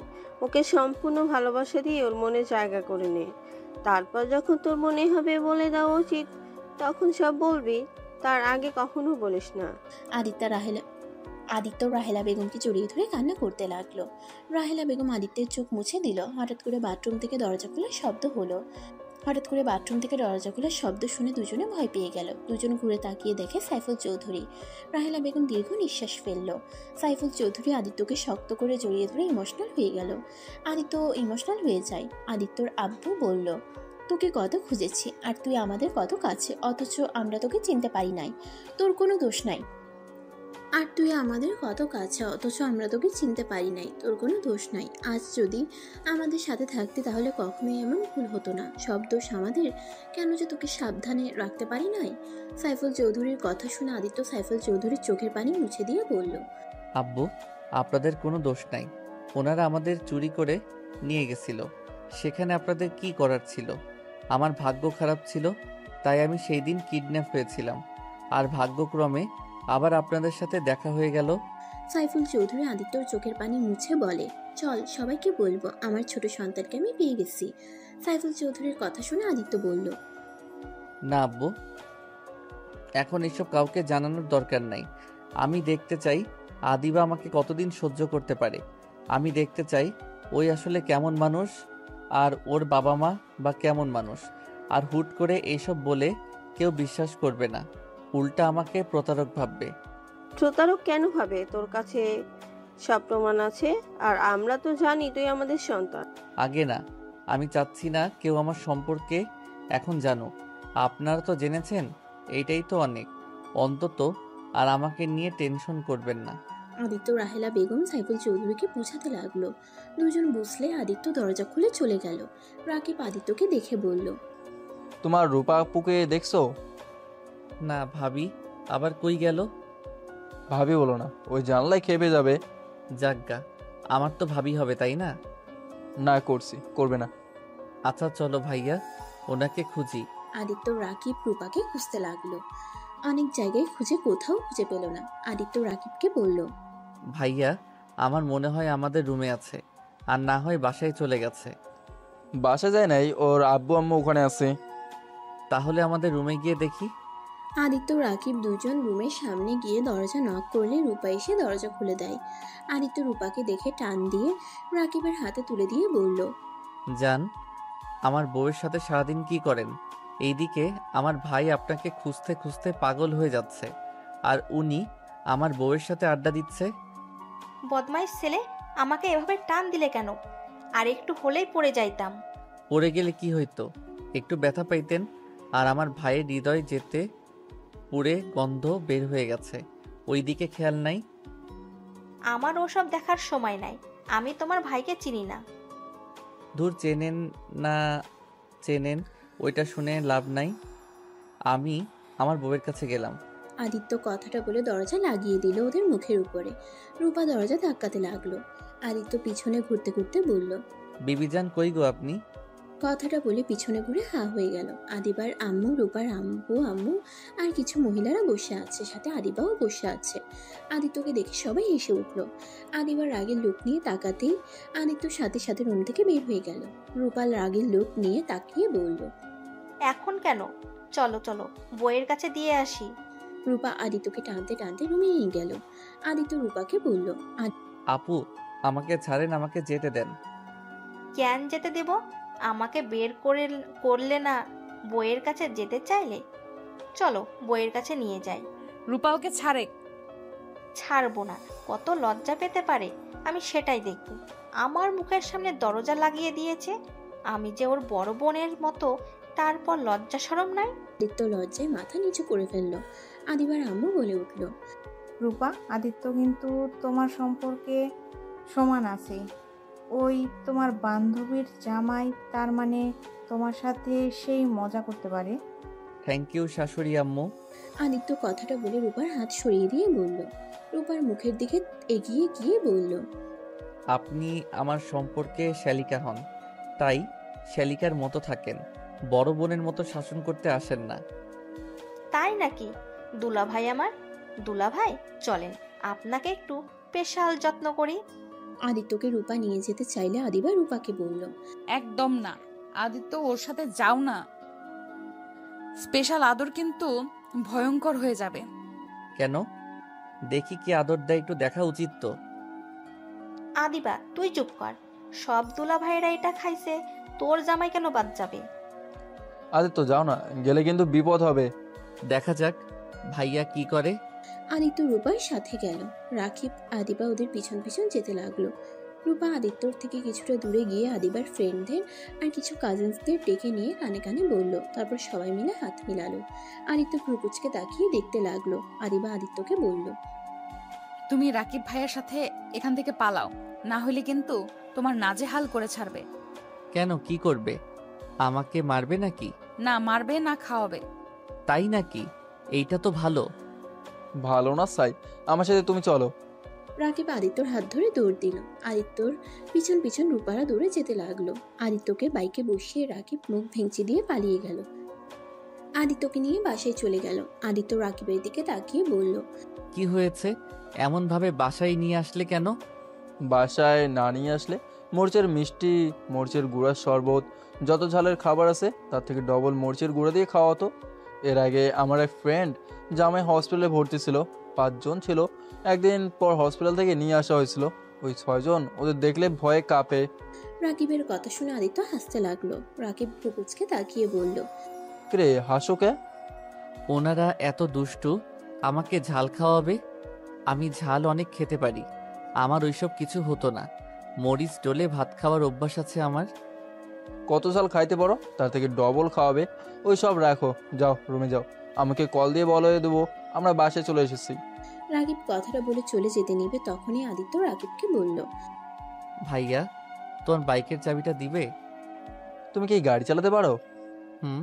ওকে সম্পূর্ণ ভালোবাসা দিয়ে ওর মনে জায়গা করে নে। তারপর যখন তোর মনে হবে বলে দেওয়া উচিত তখন সব বলবি, তার আগে কখনো বলিস না। আদিত্য রাহেলা বেগমকে জড়িয়ে ধরে কান্না করতে লাগলো। রাহেলা বেগম আদিত্যের চোখ মুছে দিল। হঠাৎ করে বাথরুম থেকে দরজা খোলার শব্দ শুনে দুজনে ভয় পেয়ে গেল। দুজন ঘুরে তাকিয়ে দেখে সাইফুল চৌধুরী। রাহেলা বেগম দীর্ঘ নিঃশ্বাস ফেলল। সাইফুল চৌধুরী আদিত্যকে শক্ত করে জড়িয়ে ধরে ইমোশনাল হয়ে গেল। আদিত্য ইমোশনাল হয়ে যায়। আদিত্যর আব্বু বলল, তোকে কত খুঁজেছি আর তুই আমাদের কত কাছে, অথচ আমরা তোকে চিনতে পারি নাই। তোর কোনো দোষ নাই। আর তুই আমাদের কত কাছে, অথচ আমরা তোকে চিনতে পারি নাই। তোর কোনো দোষ নাই। আজ যদি আমাদের সাথে থাকতে তাহলে কখনোই এমন ভুল হতো না। সব দোষ আমাদের। কেন যে তোকে সাবধানে রাখতে পারি নাই। সাইফুল চৌধুরীর কথা শুনে আদিত্য সাইফুল চৌধুরীর চোখের পানি মুছে দিয়ে বলল, আব্বু, আপনাদের কোনো দোষ নাই। ওনারা আমাদের চুরি করে নিয়ে গেছিল। সেখানে আপনাদের কি করার ছিল? আমার ভাগ্য খারাপ ছিল, তাই আমি সেই দিন কিডন্যাপ হয়েছিলাম। আর ভাগ্যক্রমে আবার আপনাদের সাথে দেখা হয়ে গেল। সাইফুল চৌধুরী আদিত্যর চোখের পানি মুছে বলে, চল সবাইকে বলবো আমার ছোট সন্তানকে আমি পেয়ে গেছি। সাইফুল চৌধুরীর কথা শুনে আদিত্য বলল, না আব্বু, এখন এসব কাউকে জানানোর দরকার নাই। আমি দেখতে চাই আদিবা আমাকে কতদিন সহ্য করতে পারে। আমি দেখতে চাই ওই আসলে কেমন মানুষ আর ওর বাবা মা বা কেমন মানুষ। আর হুট করে এইসব বলে কেউ বিশ্বাস করবে না। উল্টা আমাকে প্রতারক ভাববে। প্রতারক কেন ভাবে? তোর কাছে সব প্রমাণ আছে, আর আমরা তো জানি তুই আমাদের সন্তান। আগে না, আমি চাচ্ছি না কেউ আমার সম্পর্কে এখন জানুক। আপনারা তো জেনেছেন, এইটাই তো অনেক। অন্তত আর আমাকে নিয়ে টেনশন করবেন না। আদিত্য রাহেলা বেগম সাইফুল চৌধুরীকে বোঝাতে লাগলো। দুজন বুঝলে আদিত্য দরজা খুলে চলে গেল। রাকিব আদিত্যকে দেখে বলল, তোমার রূপা আপুকে দেখছো? না ভাবি, আবার কই গেল? ভাবি বলো না, ওই জানলায় খেপে যাবে। যাজ্ঞা, আমার তো ভাবি হবে, তাই না? না করছি, করবে না। আচ্ছা চলো ভাইয়া, ওনাকে খুঁজি। আদিত্য রাকিব রূপাকে খুঁজতে লাগলো। অনেক জায়গায় খুঁজে কোথাও খুঁজে পেল না। আদিত্য রাকিবকে বলল, ভাইয়া, আমার মনে হয় আমাদের রুমে আছে, আর না হয় বাসায় চলে গেছে। বাসা যায় নাই, ওর আব্বু আম্মু ওখানে আছে। তাহলে আমাদের রুমে গিয়ে দেখি। আদিত্য রাকিব দুজন রুমের সামনে গিয়ে দরজা নক করলে রূপা এসে দরজা খুলে দেয়। আদিত্য রূপাকে দেখে টান দিয়ে রাকিবের হাতে তুলে দিয়ে বলল, জান, আমার বউয়ের সাথে সারাদিন কি করেন? এইদিকে আমার ভাই আপনাকে খুঁজতে খুঁজতে পাগল হয়ে যাচ্ছে, আর উনি আমার বউয়ের সাথে আড্ডা দিচ্ছে। বদমাইশ ছেলে, আমাকে এভাবে টান দিলে কেন? আর একটু হলেই পড়ে যাইতাম। পড়ে গেলে কি হইতো? একটু ব্যথা পাইতেন। আর আমার ভাইয়ের হৃদয় যেতে পুড়ে গন্ধ বের হয়ে গেছে, ওই দিকে খেয়াল নাই। আমার ওসব দেখার সময় নাই। আমি তোমার ভাইকে চিনি না। দূর, চেনেন না চেনেন ওইটা শুনে লাভ নাই। আমি আমার বউয়ের কাছে গেলাম। আদিত্য কথাটা বলে দরজা লাগিয়ে দিল ওদের মুখের উপরে। রূপা দরজা ধাক্কাতে লাগলো। আদিত্য পিছনে ঘুরতে ঘুরতে বলল, বিবিজান কই গো আপনি? কথাটা বলে পিছনে ঘুরে হা হয়ে গেল। আদিবার আম্মু, রূপার আম্মু আর কিছু মহিলারা বসে আছে, সাথে আদিবাও বসে আছে। আদিত্যকে দেখে সবাই হেসে উঠল। আদিবার রাগের লোক নিয়ে তাকাতেই আদিত্য সাথে সাথে রুম থেকে বের হয়ে গেল। রূপাল রাগের লোক নিয়ে তাকিয়ে বলল, এখন কেন? চলো চলো, বইয়ের কাছে দিয়ে আসি। রূপা আদিত্যকে টানতে টানতে রুমে নিয়ে গেল। আদিত্য রূপাকে বলল, আপু, আমাকে ছাড়েন, আমাকে যেতে দেন। কেন যেতে দেব? আমাকে বের করলে না বইয়ের কাছে যেতে চাইলে? চলো বইয়ের কাছে নিয়ে যাই। রূপা ওকে ছাড়ে। ছাড়বো না। কত লজ্জা পেতে পারে আমি সেটাই দেখব। আমার মুখের সামনে দরজা লাগিয়ে দিয়েছে। আমি যে ওর বড় বোনের মতো, তারপর লজ্জা শরম নাই। আদিত্য লজ্জায় মাথা নিচু করে ফেলল। আদিবার আম্মু বলে উঠল, রূপা, আদিত্য কিন্তু তোমার সম্পর্কে সমান আছে। ওই তোমার বান্ধবীর জামাই, তার মানে তোমার সাথে সেই মজা করতে পারে। থ্যাংক ইউ শাশুড়ি আম্মু। আদিত্য কথাটা বলে রূপার হাত সরিয়ে দিয়ে বলল। রূপার মুখের দিকে এগিয়ে গিয়ে বলল, আপনি আমার সম্পর্কে শ্যালিকা হন, তাই শ্যালিকার মতো থাকেন, বড় বোনের মতো শাসন করতে আসেন না। তাই নাকি? দুলাভাই আমার, দুলাভাই চলেন আপনাকে একটু স্পেশাল যত্ন করি। আদিত্যকে রূপা নিয়ে যেতে চাইলে আদিবা রূপাকে বলল, একদম না, আদিত্য ওর সাথে যাও না। স্পেশাল আদর কিন্তু ভয়ঙ্কর হয়ে যাবে। কেন? দেখি কি আদর দেয়, একটু দেখা উচিত তো। আদিবা তুই চুপ কর। সব দুলাভাইয়েরা এটা খাইছে, তোর জামাই কেন বাদ যাবে? আদিত্য যাও না, গেলে কিন্তু বিপদ হবে। দেখা যাক ভাইয়া কি করে। আদিত্য রূপার সাথে গেল। রাকিব আদিবা ওদের পিছন পিছন যেতে লাগলো। রূপা আদিত্যর থেকে কিছুটা দূরে গিয়ে আদিবার ফ্রেন্ডদের আর কিছু কাজিনসদের ডেকে নিয়ে কানে কানে বলল। তারপর সবাই মিলে হাত মিলালো। আদিত্য ভ্রুকুচকে তাকিয়ে দেখতে লাগলো। আদিবা আদিত্যকে বলল, তুমি রাকিব ভাইয়ের সাথে এখান থেকে পালাও, না হলে কিন্তু তোমার নাজেহাল করে ছাড়বে। কেন, কি করবে? আমাকে মারবে নাকি? না মারবে না খাওয়াবে। তাই নাকি? এইটা তো ভালো। ভালো না চাই, আমার সাথে তুমি চলো। রাকিব আদিত্যর হাত ধরে দৌড় দিল। আদিত্যর পিছন পিছন রূপারা দৌড়ে যেতে লাগলো। আদিত্যকে বাইকে বসিয়ে রাকিব মুখ ভেঙচি দিয়ে পালিয়ে গেল। আদিত্যকে নিয়ে বাসায় চলে গেল। আদিত্য রাকিবের দিকে তাকিয়ে বলল, কি হয়েছে? এমন ভাবে বাসায় নিয়ে আসলে কেন? বাসায় না নিয়ে আসলে? মরিচের মিষ্টি, মরিচের গুঁড়ার শরবত, যত ঝালের খাবার আছে তার থেকে ডবল মরিচের গুঁড়া দিয়ে খাওয়া হতো। এর আগে আমার এক ফ্রেন্ড জামাই হসপিটালে ভর্তি ছিল, 5 জন ছিল। একদিন পর হসপিটাল থেকে নিয়ে আসা হয়েছিল। ওই 6 জন ওদের দেখলে ভয়ে কাঁপে। রাকিবের কথা শুনে আদিত্য হাসতে লাগলো। রাকিব ভ্রুকুচকে তাকিয়ে বলল, রে হাসো কে? ওনারা এত দুষ্টু, আমাকে ঝাল খাওয়াবে। আমি ঝাল অনেক খেতে পারি, আমার ওইসব কিছু হতো না। মরিচ ডলে ভাত খাওয়ার অভ্যাস আছে আমার। কত সাল খাইতে পারো, তার থেকে ডবল খাওয়াবে। ওই সব রাখো, যাও রুমে যাও। আমাকে কল দিয়ে বলে দেবো আমরা বাসায় চলে এসেছি। রাকিব কথাটা বলে চলে যেতে নিবে, তখনই আদিত্য রাকিবকে বলল, ভাইয়া, তোমার বাইকের চাবিটা দিবে? তুমি কি গাড়ি চালাতে পারো? হুম,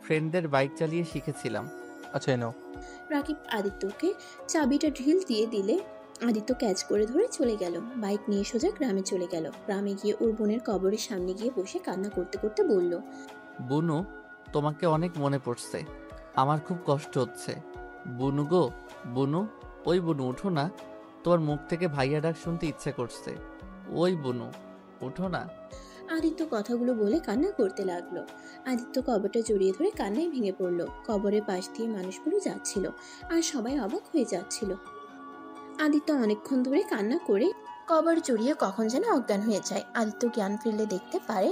ফ্রেন্ডদের বাইক চালিয়ে শিখেছিলাম। আচ্ছা এনো। রাকিব আদিত্যকে চাবিটা ঢিল দিয়ে দিলে আদিত্য ক্যাচ করে ধরে চলে গেল। বাইক নিয়ে সোজা গ্রামে চলে গেল। গ্রামে গিয়ে ওর বোনের কবরের সামনে গিয়ে বসে কান্না করতে করতে বলল, বুনু, তোমাকে অনেক মনে পড়ছে, আমার খুব কষ্ট হচ্ছে। বুনু গো, বুনু, ওই বুনু উঠো না, তোমার মুখ থেকে ভাইয়া ডাক শুনতে ইচ্ছে করছে। ওই বুনু, উঠো না। আদিত্য কথাগুলো বলে কান্না করতে লাগলো। আদিত্য কবরটা জড়িয়ে ধরে কান্নায় ভেঙে পড়ল। কবরের পাশ দিয়ে মানুষগুলো যাচ্ছিল আর সবাই অবাক হয়ে যাচ্ছিল। আদিত্য অনেকক্ষণ ধরে কান্না করে কবর জড়িয়ে কখন যেন অজ্ঞান হয়ে যায়। আদিত্য জ্ঞান ফিরলে দেখতে পারে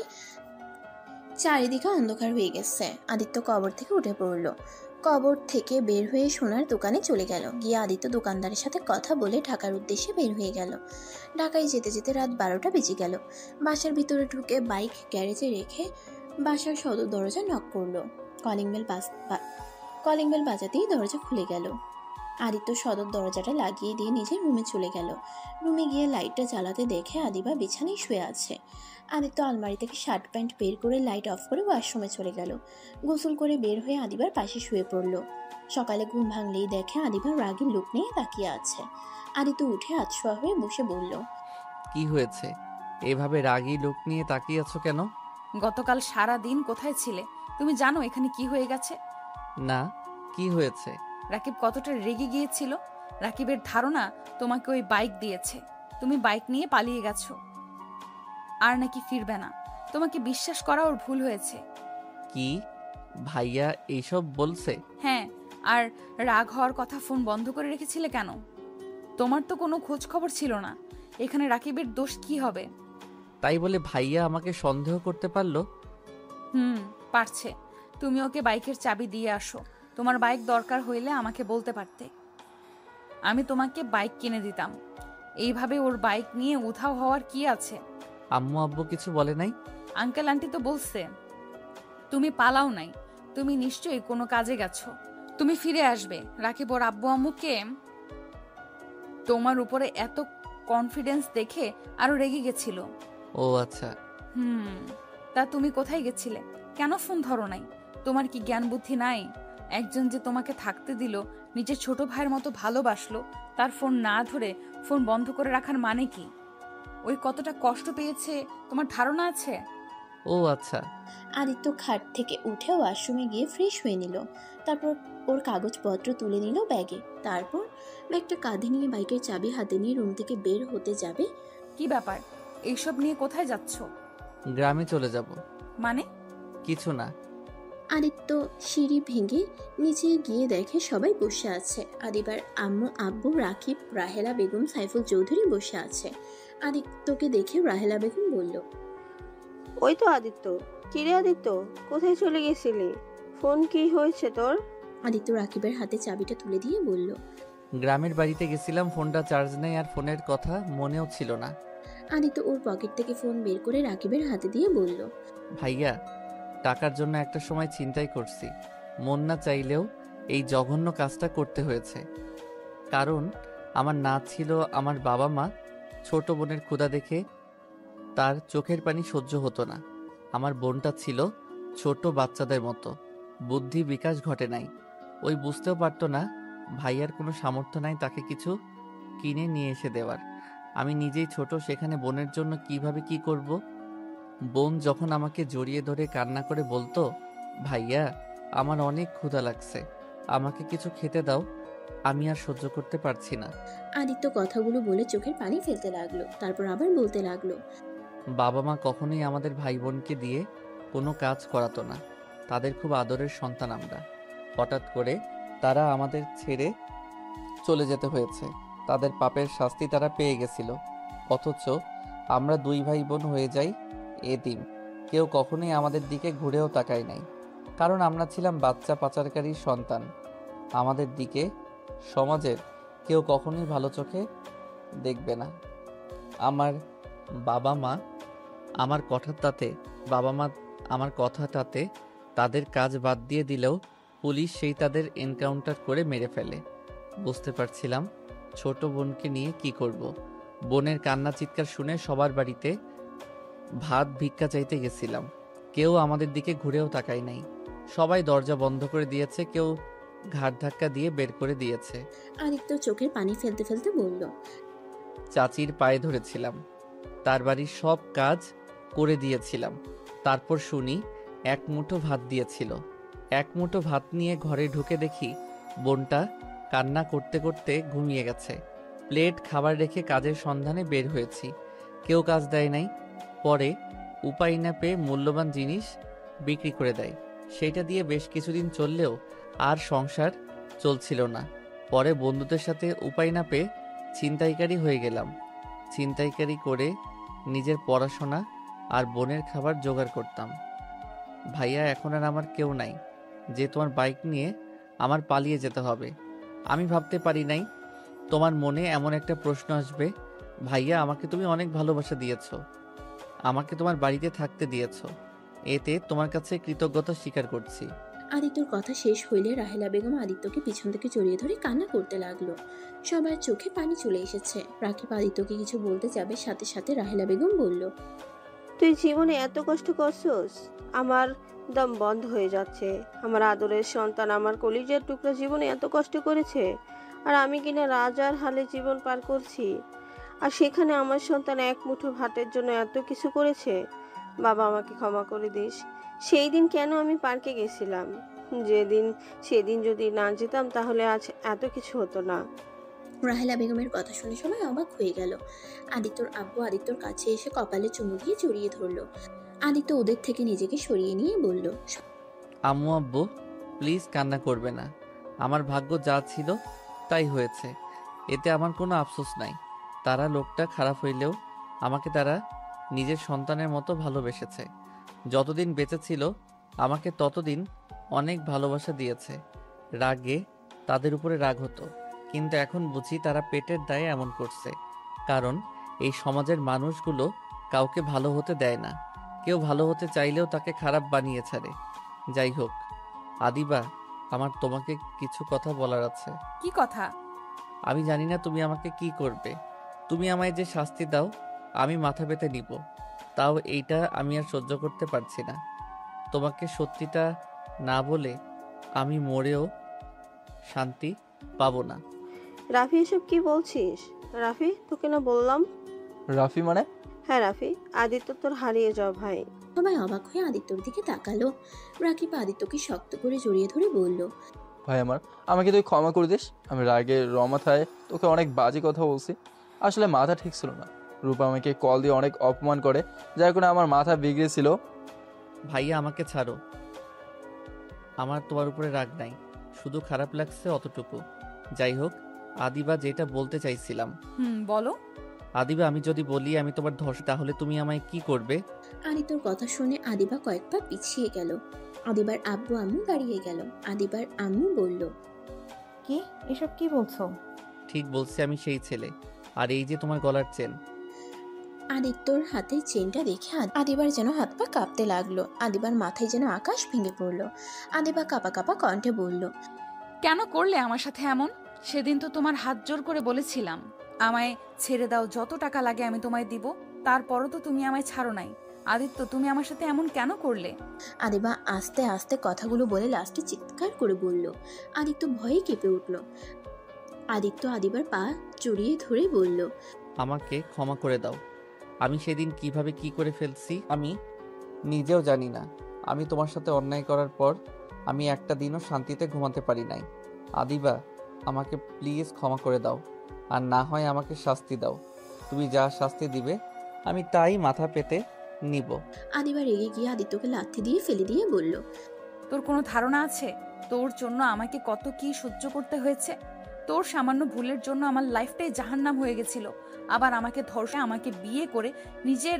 চারিদিকে অন্ধকার হয়ে গেছে। আদিত্য কবর থেকে উঠে পড়ল। কবর থেকে বের হয়ে সোনার দোকানে চলে গেল। গিয়ে আদিত্য দোকানদারের সাথে কথা বলে ঢাকার উদ্দেশ্যে বের হয়ে গেল। ঢাকায় যেতে যেতে রাত 12টা বেজে গেল। বাসার ভিতরে ঢুকে বাইক গ্যারেজে রেখে বাসার সদর দরজা নক করলো। কলিং বেল বাজাতেই দরজা খুলে গেল। আদিত্য সদর দরজাটা লাগিয়ে দিয়ে নিজের রুমে চলে গেল। রুমে গিয়ে লাইটটা জ্বালাতে দেখে আদিবা বিছানায় শুয়ে আছে। আদিত্য আলমারি থেকে শার্ট প্যান্ট বের করে লাইট অফ করে ওয়াশরুমে চলে গেল। গোসল করে বের হয়ে আদিবার পাশে শুয়ে পড়ল। সকালে ঘুম ভাঙলেই দেখে আদিবার রাগী লুক নিয়ে তাকিয়ে আছে। আদিত্য উঠে আতশোয়া হয়ে বসে বলল, কি হয়েছে? এভাবে রাগী লোক নিয়ে তাকিয়ে আছো কেন? গতকাল সারা দিন কোথায় ছিলে? তুমি জানো এখানে কি হয়ে গেছে? না, কি হয়েছে? রাকিব কতটা রেগে গিয়েছিল। রাকিবের ধারণা তোমাকে ওই বাইক দিয়েছে, তুমি বাইক নিয়ে পালিয়ে গেছো আর নাকি ফিরবে না। তোমাকে বিশ্বাস করা ওর ভুল হয়েছে। কি? ভাইয়া এইসব বলছে? হ্যাঁ, আর রাগ হওয়ার কথা ফোন বন্ধ করে রেখেছিলে কেন? তোমার তো কোনো খোঁজ খবর ছিল না। এখানে রাকিবের দোষ কি হবে? তাই বলে ভাইয়া আমাকে সন্দেহ করতে পারলো? পারছে। তুমি ওকে বাইকের চাবি দিয়ে আসো। তোমার বাইক দরকার হইলে আমাকে বলতে পারতে, আমি তোমাকে বাইক কিনে দিতাম। এইভাবে ওর বাইক নিয়ে উধাও হওয়ার কি আছে? আম্মু আব্বু কিছু বলে নাই? আঙ্কেল আন্টি তো বলছে তুমি পালাও নাই, তুমি নিশ্চয়ই কোনো কাজে গেছো। তুমি ফিরে আসবে। রাকিব ওর আব্বু আম্মুকে তোমার উপরে এত কনফিডেন্স দেখে আরো রেগে গেছিল। ও আচ্ছা। তা তুমি কোথায় গেছিলে? কেন ফোন ধরো নাই? তোমার কি জ্ঞান বুদ্ধি নাই? একজন যে তোমাকে থাকতে দিল, নিজের ছোট ভাইয়ের মতো ভালোবাসলো, তার ফোন না ধরে ফোন বন্ধ করে রাখার মানে কি? ওই কতটা কষ্ট পেয়েছে তোমার ধারণা আছে? ও আচ্ছা। আদিত্য খাট থেকে উঠে ওয়াশরুমে গিয়ে ফ্রেশ হয়ে নিল। তারপর ওর কাগজপত্র তুলে নিল ব্যাগে। তারপর ব্যাগটা কাঁধে নিয়ে বাইকের চাবি হাতে নিয়ে রুম থেকে বের হতে যাবে। কি ব্যাপার? এইসব নিয়ে কোথায় যাচ্ছ? গ্রামে চলে যাব। মানে? কিছু না। আদিত্য সিঁড়ি ভেঙে নিচে গিয়ে দেখে সবাই বসে আছে। আদিবার আম্মু আব্বু রাকিব রাহেলা বেগম সাইফুল চৌধুরী বসে আছে। আদিত্যকে দেখে রাহেলা বেগম বলল, ওই তো আদিত্য। কিরে আদিত্য, কোথায় চলে গেছিলি? ফোন কি হয়েছে তোর? আদিত্য রাকিবের হাতে চাবিটা তুলে দিয়ে বলল, গ্রামের বাড়িতে গেছিলাম, ফোনটা চার্জ নেই আর ফোনের কথা মনেও ছিল না। আদিত্য ওর পকেট থেকে ফোন বের করে রাকিবের হাতে দিয়ে বলল, ভাইয়া, টাকার জন্য একটা সময় চিন্তাই করছি, মন না চাইলেও এই জঘন্য কাজটা করতে হয়েছে। কারণ আমার না ছিল আমার বাবা মা। ছোট বোনের ক্ষুধা দেখে তার চোখের পানি সহ্য হতো না। আমার বোনটা ছিল ছোট বাচ্চাদের মতো, বুদ্ধি বিকাশ ঘটে নাই। ওই বুঝতেও পারতো না ভাইয়ার কোনো সামর্থ্য নাই তাকে কিছু কিনে নিয়ে এসে দেওয়ার। আমি নিজেই ছোট, সেখানে বোনের জন্য কিভাবে কি করব। বোন যখন আমাকে জড়িয়ে ধরে কান্না করে বলতো, ভাইয়া আমার অনেক ক্ষুধা লাগছে, আমাকে কিছু খেতে দাও, আমি আর সহ্য করতে পারছি না। আদিত্য কথাগুলো বলে চোখের পানি ফেলতে লাগলো। তারপর আবার বলতে লাগলো, বাবা মা কখনোই আমাদের ভাই বোনকে দিয়ে কোনো কাজ করাতো না, তাদের খুব আদরের সন্তান আমরা। হঠাৎ করে তারা আমাদের ছেড়ে চলে যেতে হয়েছে, তাদের পাপের শাস্তি তারা পেয়ে গেছিল। অথচ আমরা দুই ভাই বোন হয়ে যাই এতিম। কেউ কখনোই আমাদের দিকে ঘুরেও তাকায় নাই, কারণ আমরা ছিলাম বাচ্চা পাচারকারীর সন্তান। আমাদের দিকে সমাজের কেউ কখনোই ভালো চোখে দেখবে না। আমার বাবা মা আমার কথাটাতে বাবা মা আমার কথাটাতে তাদের কাজ বাদ দিয়ে দিলেও পুলিশ সেই তাদের এনকাউন্টার করে মেরে ফেলে। বুঝতে পারছিলাম ছোট বোনকে নিয়ে কি করব। বোনের কান্না চিৎকার শুনে সবার বাড়িতে ভাত ভিক্ষা চাইতে গেছিলাম। কেউ আমাদের দিকে ঘুরেও তাকায় নাই। সবাই দরজা বন্ধ করে দিয়েছে, কেউ ঘাড় ধাক্কা দিয়ে বের করে দিয়েছে। আদিত্য চোখের পানি ফেলতে ফেলতে বলল, চাচির পায়ে ধরেছিলাম, তার বাড়ির সব কাজ করে দিয়েছিলাম। তারপর শুনি এক মুঠো ভাত দিয়েছিল। এক মুঠো ভাত নিয়ে ঘরে ঢুকে দেখি বোনটা কান্না করতে করতে ঘুমিয়ে গেছে। প্লেট খাবার রেখে কাজের সন্ধানে বের হয়েছি, কেউ কাজ দেয় নাই। পরে উপায় না পেয়ে মূল্যবান জিনিস বিক্রি করে দেয়। সেইটা দিয়ে বেশ কিছুদিন চললেও আর সংসার চলছিল না। পরে বন্ধুদের সাথে উপায় না পেয়ে ছিনতাইকারী হয়ে গেলাম। ছিনতাইকারী করে নিজের পড়াশোনা আর বোনের খাবার জোগাড় করতাম। ভাইয়া, এখন আর আমার কেউ নাই যে তোমার বাইক নিয়ে আমার পালিয়ে যেতে হবে। আমি ভাবতে পারি নাই তোমার মনে এমন একটা প্রশ্ন আসবে। ভাইয়া, আমাকে তুমি অনেক ভালোবাসা দিয়েছ, আমাকে তোমার বাড়িতে থাকতে দিয়েছ, এতে তোমার কাছে কৃতজ্ঞতা স্বীকার করছি। আদিত্যর কথা শেষ হইলে রাহেলা বেগম আদিত্যকে পিছন থেকে জড়িয়ে ধরে কান্না করতে লাগলো। সবার চোখে পানি চলে এসেছে। রাকিব আদিত্যকে কিছু বলতে যাবে, সাথে সাথে রাহেলা বেগম বলল, তুই জীবনে এত কষ্ট করছস, আমার দম বন্ধ হয়ে যাচ্ছে। আমার আদরের সন্তান, আমার কলিজার টুকরা জীবনে এত কষ্ট করেছে, আর আমি কিনা রাজার হালে জীবন পার করছি। আর সেখানে আমার সন্তান এক মুঠো ভাতের জন্য এত কিছু করেছে। বাবা, আমাকে ক্ষমা করে দিস। সেই দিন কেন আমি পার্কে গেছিলাম? সেদিন যদি না যেতাম তাহলে আজ এত কিছু হতো না। রাহেলা বেগমের কথা শুনে সবাই অবাক হয়ে গেল। আদিত্যর আব্বু আদিত্যর কাছে এসে কপালে চুমু দিয়ে জড়িয়ে ধরলো। আদিত্য ওদের থেকে নিজেকে সরিয়ে নিয়ে বলল, আম্মু আব্বু, প্লিজ কান্না করবে না। আমার ভাগ্য যা ছিল তাই হয়েছে, এতে আমার কোনো আফসোস নাই। তারা লোকটা খারাপ হইলেও আমাকে তারা নিজের সন্তানের মতো ভালোবেসেছে। যতদিন বেঁচে ছিল আমাকে ততদিন অনেক ভালোবাসা দিয়েছে। রাগে তাদের উপরে রাগ হতো, কিন্তু এখন বুঝি তারা পেটের দায়ে এমন করছে। কারণ এই সমাজের মানুষগুলো কাউকে ভালো হতে দেয় না। কেউ ভালো হতে চাইলেও তাকে খারাপ বানিয়ে ছাড়ে। যাই হোক আদিবা, আমার তোমাকে কিছু কথা বলার আছে। কি কথা? আমি জানি না তুমি আমাকে কি করবে। তুমি আমায় যে শাস্তি দাও আমি মাথা পেতে নিব, তাও এইটা আমি আর সহ্য করতে পারছি না। তোমাকে সত্যিটা না বলে আমি মরেও শান্তি পাবো না। রাফি, এসব কি বলছিস? রাফি, তোকে না বললাম। রাফি মানে? হ্যাঁ রাফি, আদিত্য তোর হারিয়ে যাও ভাই। সবাই অবাক হয়ে আদিত্যর দিকে তাকালো। রাকিব আদিত্যকে শক্ত করে জড়িয়ে ধরে বলল, ভাই আমার, আমাকে তুই ক্ষমা করে দিস। আমি রাগে রমাথায় তোকে অনেক বাজে কথা বলছি। আসলে মাথা ঠিক ছিল না। রূপা আমাকে কল দিয়ে অনেক অপমান করে, যার কারণে আমার মাথা বিগড়েছিল। ভাইয়া, আমাকে ছাড়ো। আমার তোমার উপরে রাগ নাই, শুধু খারাপ লাগছে অতটুকু। যাই হোক আদিবা, যেটা বলতে চাইছিলাম। বলো। আদিবা, আমি যদি বলি আমি তোমার ধর্ষ, তাহলে তুমি আমায় কি করবে? আদিত্যর কথা শুনে আদিবা কয়েক পা পিছিয়ে গেল। আদিবার আব্বু আম্মু দাঁড়িয়ে গেল। আদিবার আম্মু বলল, কি এসব কি বলছো? ঠিক বলছি, আমি সেই ছেলে। আর এই যে তোমার গলার চেন। আদিত্যর হাতে চেনটা দেখে আদিবার যেন হাত পা কাঁপতে লাগলো। আদিবার মাথায় যেন আকাশ ভেঙে পড়লো। আদিবা কাঁপা কাঁপা কণ্ঠে বলল, কেন করলে আমার সাথে এমন? সেদিন তো তোমার হাত জোর করে বলেছিলাম আমায় ছেড়ে দাও, যত টাকা লাগে আমি তোমায় দিব। তারপরও তো তুমি আমায় ছাড়ো নাই। আদিত্য, তুমি আমার সাথে এমন কেন করলে? আদিবা আস্তে আস্তে কথাগুলো বলে লাস্টে চিৎকার করে বলল। আদিত্য ভয়ে কেঁপে উঠল। আদিত্য আদিবার পা জড়িয়ে ধরে বলল, আমাকে ক্ষমা করে দাও। আমি সেদিন কিভাবে কি করে ফেলছি আমি নিজেও জানি না। আমি তোমার সাথে অন্যায় করার পর আমি একটা দিনও শান্তিতে ঘুমাতে পারি নাই। আদিবা, আমাকে প্লিজ ক্ষমা করে দাও, আর না হয় আমাকে শাস্তি দাও। তুমি যা শাস্তি দিবে আমি তাই মাথা পেতে নিব। আদিবা রেগে গিয়ে আদিত্যকে লাথি দিয়ে ফেলে দিয়ে বলল, তোর কোনো ধারণা আছে তোর জন্য আমাকে কত কি সহ্য করতে হয়েছে? তোর সামান্য ভুলের জন্য আমার লাইফটাই জাহান্নাম হয়ে গেছিল। আবার আমাকে ধর্ষে আমাকে বিয়ে করে নিজের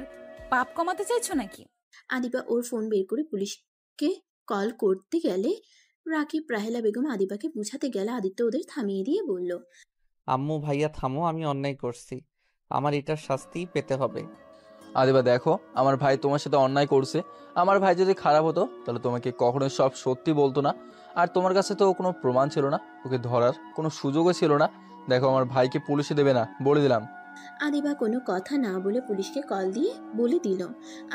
পাপ কমাতে চাইছো নাকি? আদিবা ওর ফোন বের করে পুলিশকে কল করতে গেলে রাকিব রাহেলা বেগম আদিবাকে বুঝাতে গেলে আদিত্য ওদের থামিয়ে দিয়ে বলল, আম্মু ভাইয়া থামো, আমি অন্যায় করছি, আমার এটার শাস্তি পেতে হবে। আদিবা দেখো, আমার ভাই তোমার সাথে অন্যায় করছে। আমার ভাই যদি খারাপ হতো তাহলে তোমাকে কখনোই সব সত্যি বলতো না। আর তোমার কাছে তো কোনো প্রমাণ ছিল না, ওকে ধরার কোনো সুযোগও ছিল না। দেখো, আমার ভাইকে পুলিশে দেবে না, বলে দিলাম। আদিবা কোনো কথা না বলে পুলিশকে কল দিয়ে বলে দিল।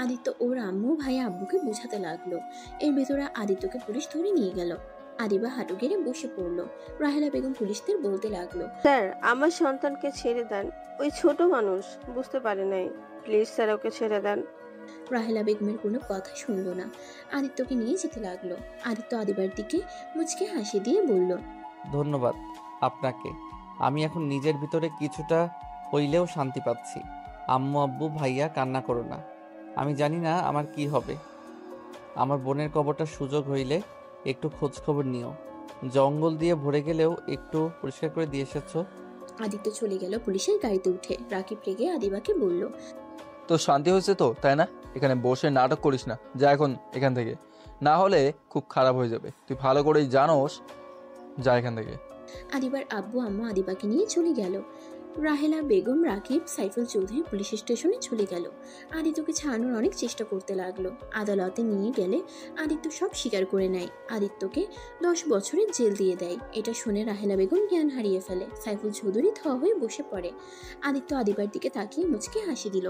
আদিত্য ওর আম্মু ভাই আব্বুকে বোঝাতে লাগলো। এর ভেতরে আদিত্যকে পুলিশ ধরে নিয়ে গেল। আদিবা হাঁটু গেড়ে বসে পড়লো। রাহেলা বেগম পুলিশদের বলতে লাগলো, স্যার, আমার সন্তানকে ছেড়ে দেন। ওই ছোট মানুষ, বুঝতে পারে নাই। প্লিজ স্যার, ওকে ছেড়ে দেন। রাহেলা বেগমের কোনো কথা শুনলো না, আদিত্যকে নিয়ে যেতে লাগলো। আদিত্য আদিবার দিকে মুচকে হাসি দিয়ে বলল, ধন্যবাদ আপনাকে, আমি এখন নিজের ভিতরে কিছুটা হইলেও শান্তি পাচ্ছি। আম্মু আব্বু ভাইয়া কান্না করো না, আমি জানি না আমার কি হবে। আমার বোনের কবরটার সুযোগ হইলে একটু খোঁজ খবর নিও। জঙ্গল দিয়ে ভরে গেলেও একটু পরিষ্কার করে দিয়ে এসেছো। আদিত্য চলে গেল পুলিশের গাড়িতে উঠে। রাকিব রেগে আদিবাকে বলল, তো শান্তি হয়েছে তো, তাই না? এখানে বসে নাটক করিস না, যা এখন এখান থেকে, না হলে খুব খারাপ হয়ে যাবে। তুই ভালো করেই জানোস, যা এখান থেকে। আদিবার আব্বু আম্মু আদিবাকে নিয়ে চলে গেল। রাহেলা বেগম রাকিব সাইফুল চৌধুরী পুলিশ স্টেশনে চলে গেল। আদিত্যকে ছাড়ানোর অনেক চেষ্টা করতে লাগলো। আদালতে নিয়ে গেলে আদিত্য সব স্বীকার করে নেয়। আদিত্যকে 10 বছরের জেল দিয়ে দেয়। এটা শুনে রাহেলা বেগম জ্ঞান হারিয়ে ফেলে। সাইফুল চৌধুরী থ হয়ে বসে পড়ে। আদিত্য আদিবার দিকে তাকিয়ে মুচকে হাসি দিল।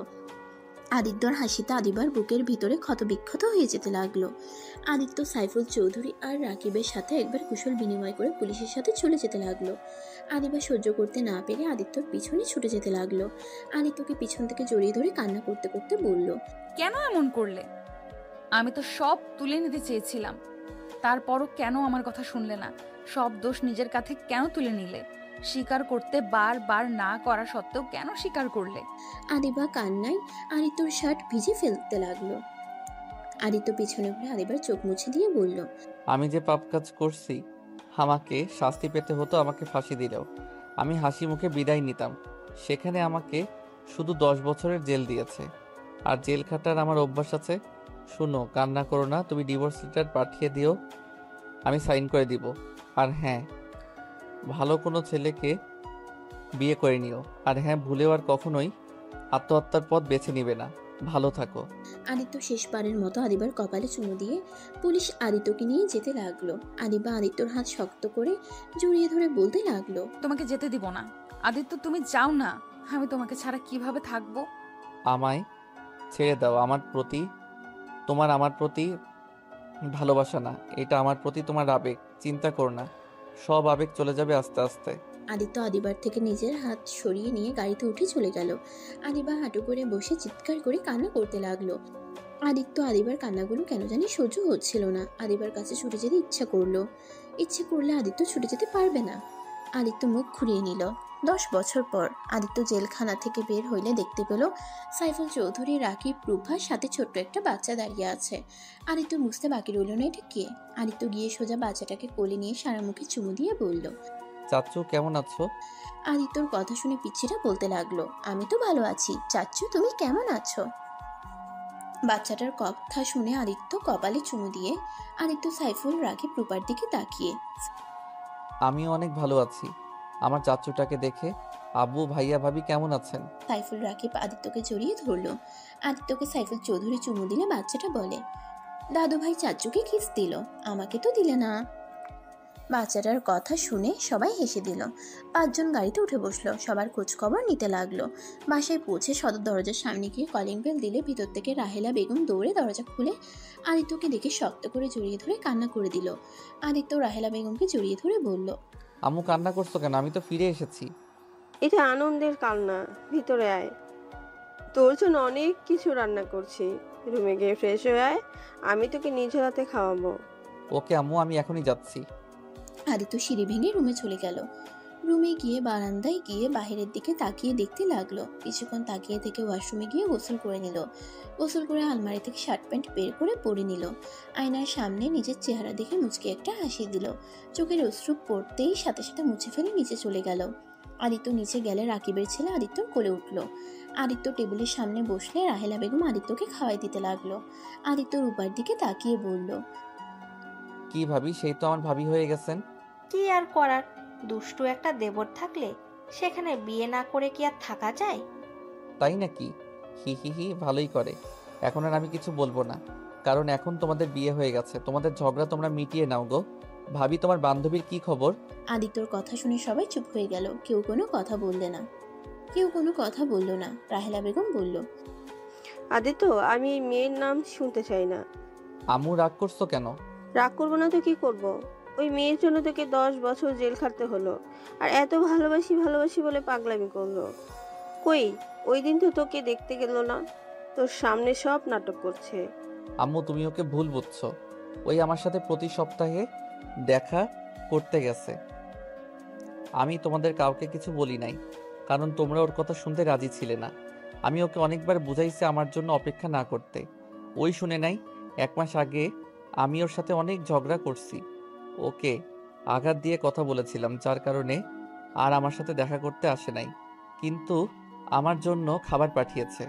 আদিত্যর হাসিতে আদিবার বুকের ভিতরে ক্ষতবিক্ষত হয়ে যেতে লাগলো। আদিত্য সাইফুল চৌধুরী আর রাকিবের সাথে একবার কুশল বিনিময় করে পুলিশের সাথে চলে যেতে লাগলো। আদিবা সহ্য করতে না পেরে আদিত্যর পিছনে ছুটে যেতে লাগলো। আদিত্যকে পিছন থেকে জড়িয়ে ধরে কান্না করতে করতে বলল, কেন এমন করলে? আমি তো সব তুলে নিতে চেয়েছিলাম, তারপরও কেন আমার কথা শুনলে না? সব দোষ নিজের কাঁধে কেন তুলে নিলে? স্বীকার করতে বারবার না করা সত্ত্বেও কেন স্বীকার করলে? আদিবা কান্নায় আদিত্যর শার্ট ভিজে ফেলতে লাগলো। আদিত্য পিছনে ঘুরে আদিবার চোখ মুছে দিয়ে বলল, আমি যে পাপ কাজ করছি, আমাকে শাস্তি পেতে হতো, আমাকে ফাঁসি দিলেও আমি হাসি মুখে বিদায় নিতাম। সেখানে আমাকে শুধু 10 বছরের জেল দিয়েছে। আর জেল খাটার আমার অভ্যাস আছে। শুনো, কান্না করো না, তুমি ডিভোর্স লেটার পাঠিয়ে দিও, আমি সাইন করে দিব। আর হ্যাঁ, ভালো কোনো ছেলেকে বিয়ে করে নিও। আর হ্যাঁ, ভুলেও আর কখনোই আত্মহত্যার পথ বেছে নিবে না। ভালো থাকো। আদিত্য শেষবারের মতো আদিবার কপালে চুমু দিয়ে পুলিশ আদিত্যকে নিয়ে যেতে লাগলো। আদিবা আদিত্যর হাত শক্ত করে জড়িয়ে ধরে বলতে লাগলো, তোমাকে যেতে দিব না। আদিত্য, তুমি যাও না, আমি তোমাকে ছাড়া কিভাবে থাকবো? আমায় ছেড়ে দাও। আমার প্রতি ভালোবাসা না, এটা আমার প্রতি তোমার আবেগ। চিন্তা করো না, সব আবেগ চলে যাবে আস্তে আস্তে। আদিত্য আদিবার থেকে নিজের হাত সরিয়ে নিয়ে গাড়িতে উঠে চলে গেল। আদিবা হাঁটু করে বসে চিৎকার করে কান্না করতে লাগলো। আদিত্য আদিবার কান্নাগুলো কেন জানি সহ্য হচ্ছিল না। আদিবার কাছে ছুটে যেতে ইচ্ছে করলে আদিত্য ছুটে যেতে পারবে না। আদিত্য মুখ ঘুরিয়ে নিল। 10 বছর পর আদিত্য জেলখানা থেকে বের হইলে দেখতে পেল সাইফুল চৌধুরী, রাকিব, রূপার সাথে ছোট্ট একটা বাচ্চা দাঁড়িয়ে আছে। আদিত্য বুঝতে বাকি রইল না এটা কে। আদিত্য গিয়ে সোজা বাচ্চাটাকে কোলে নিয়ে সারা মুখে চুমু দিয়ে বলল, চাচ্চু কেমন আছো? আদিত্যর কথা শুনে পিচ্ছিটা বলতে লাগলো, আমি তো ভালো আছি, চাচ্চু তুমি কেমন আছো? বাচ্চাটার কথা শুনে আদিত্য কপালে চুমু দিয়ে আদিত্য সাইফুল রাকিব রূপার দিকে তাকিয়ে, আমিও অনেক ভালো আছি। আমার চাচ্চুটাকে দেখে আব্বু ভাইয়া ভাবি কেমন আছেন? সাইফুল রাকিব আদিত্যকে জড়িয়ে ধরলো। আদিত্যকে সাইফুল চৌধুরী চুমু দিলে বাচ্চাটা বলে, দাদু ভাই চাচ্চুকে কিস দিল, আমাকে তো দিলে না। বাচ্চাটার কথা শুনে সবাই হেসে দিল। 5 জন গাড়িতে উঠে বসলো। সবার খোঁজ খবর নিতে লাগলো। বাসায় পৌঁছে সদর দরজার সামনে গিয়ে কলিং বেল দিলে ভিতর থেকে রাহেলা বেগম দৌড়ে দরজা খুলে আদিত্যকে দেখে শক্ত করে জড়িয়ে ধরে কান্না করে দিল। আদিত্য রাহেলা বেগমকে জড়িয়ে ধরে বলল, আম্মু কান্না করছো কেন? আমি তো ফিরে এসেছি। এটা আনন্দের কান্না, ভিতরে আয়। তোর জন্য অনেক কিছু রান্না করছি, রুমে গিয়ে ফ্রেশ হয়ে আয়, আমি তোকে নিজ হাতে খাওয়াবো। ওকে আম্মু, আমি এখনই যাচ্ছি। আদিত্য সিঁড়ি ভেঙে রুমে চলে গেল। রুমে গিয়ে বারান্দায় গিয়ে বাহিরের দিকে তাকিয়ে দেখতে লাগলো। কিছুক্ষণ তাকিয়ে থেকে ওয়াশরুমে গিয়ে গোসল করে নিল। গোসল করে আলমারি থেকে শার্ট প্যান্ট বের করে পরে নিল। আয়নার সামনে নিজের চেহারা দেখে মুচকে একটা হাসি দিল। চোখের অশ্রু পড়তেই সাথে সাথে মুছে ফেলে নিচে চলে গেল। আদিত্য নিচে গেলে রাকিবের ছেলে আদিত্যর কোলে উঠল। আদিত্য টেবিলের সামনে বসলে রাহেলা বেগম আদিত্যকে খাওয়াই দিতে লাগলো। আদিত্য রূপার দিকে তাকিয়ে বলল, কি ভাবি, সেই তো আমার ভাবি হয়ে গেছেন। কি আর করার, দুষ্টু একটা দেবর থাকলে সেখানে বিয়ে না করে কি আর থাকা যায়? তাই নাকি? হি হি হি, ভালোই করে। এখন আর আমি কিছু বলবো না, কারণ এখন তোমাদের বিয়ে হয়ে গেছে। তোমাদের ঝগড়া তোমরা মিটিয়ে নাও গো। ভাবি, তোমার বান্ধবীর কি খবর? আদিত্যর কথা শুনে সবাই চুপ হয়ে গেল, কেউ কোনো কথা বললে না। কেউ কোনো কথা বলল না। রাহেলা বেগম বলল, আদিত্য, আমি এই মেয়ের নাম শুনতে চাই না। আম্মু রাগ করছো কেন? রাগ করবো না তো কি করব? ওই মেয়ের জন্য তোকে 10 বছর জেল খাটতে হলো, আর এত ভালোবাসি ভালোবাসি বলে পাগলামি করলো। কই, ওই দিন তো তোকে দেখতে গেল না, তোর সামনে সব নাটক করছে। আম্মু, তুমি ওকে ভুল বুঝছো। ওই আমার সাথে প্রতি সপ্তাহে দেখা করতে গেছে। আমি তোমাদের কাউকে কিছু বলি নাই, কারণ তোমরা ওর কথা শুনতে রাজি ছিলে না। আমি ওকে অনেকবার বুঝাইছি আমার জন্য অপেক্ষা না করতে, ওই শুনে নাই। 1 মাস আগে আমি ওর সাথে অনেক ঝগড়া করছি, ওকে আঘাত দিয়ে কথা বলেছিলাম, যার কারণে আর আমার সাথে দেখা করতে আসে নাই, কিন্তু আমার জন্য খাবার পাঠিয়েছে।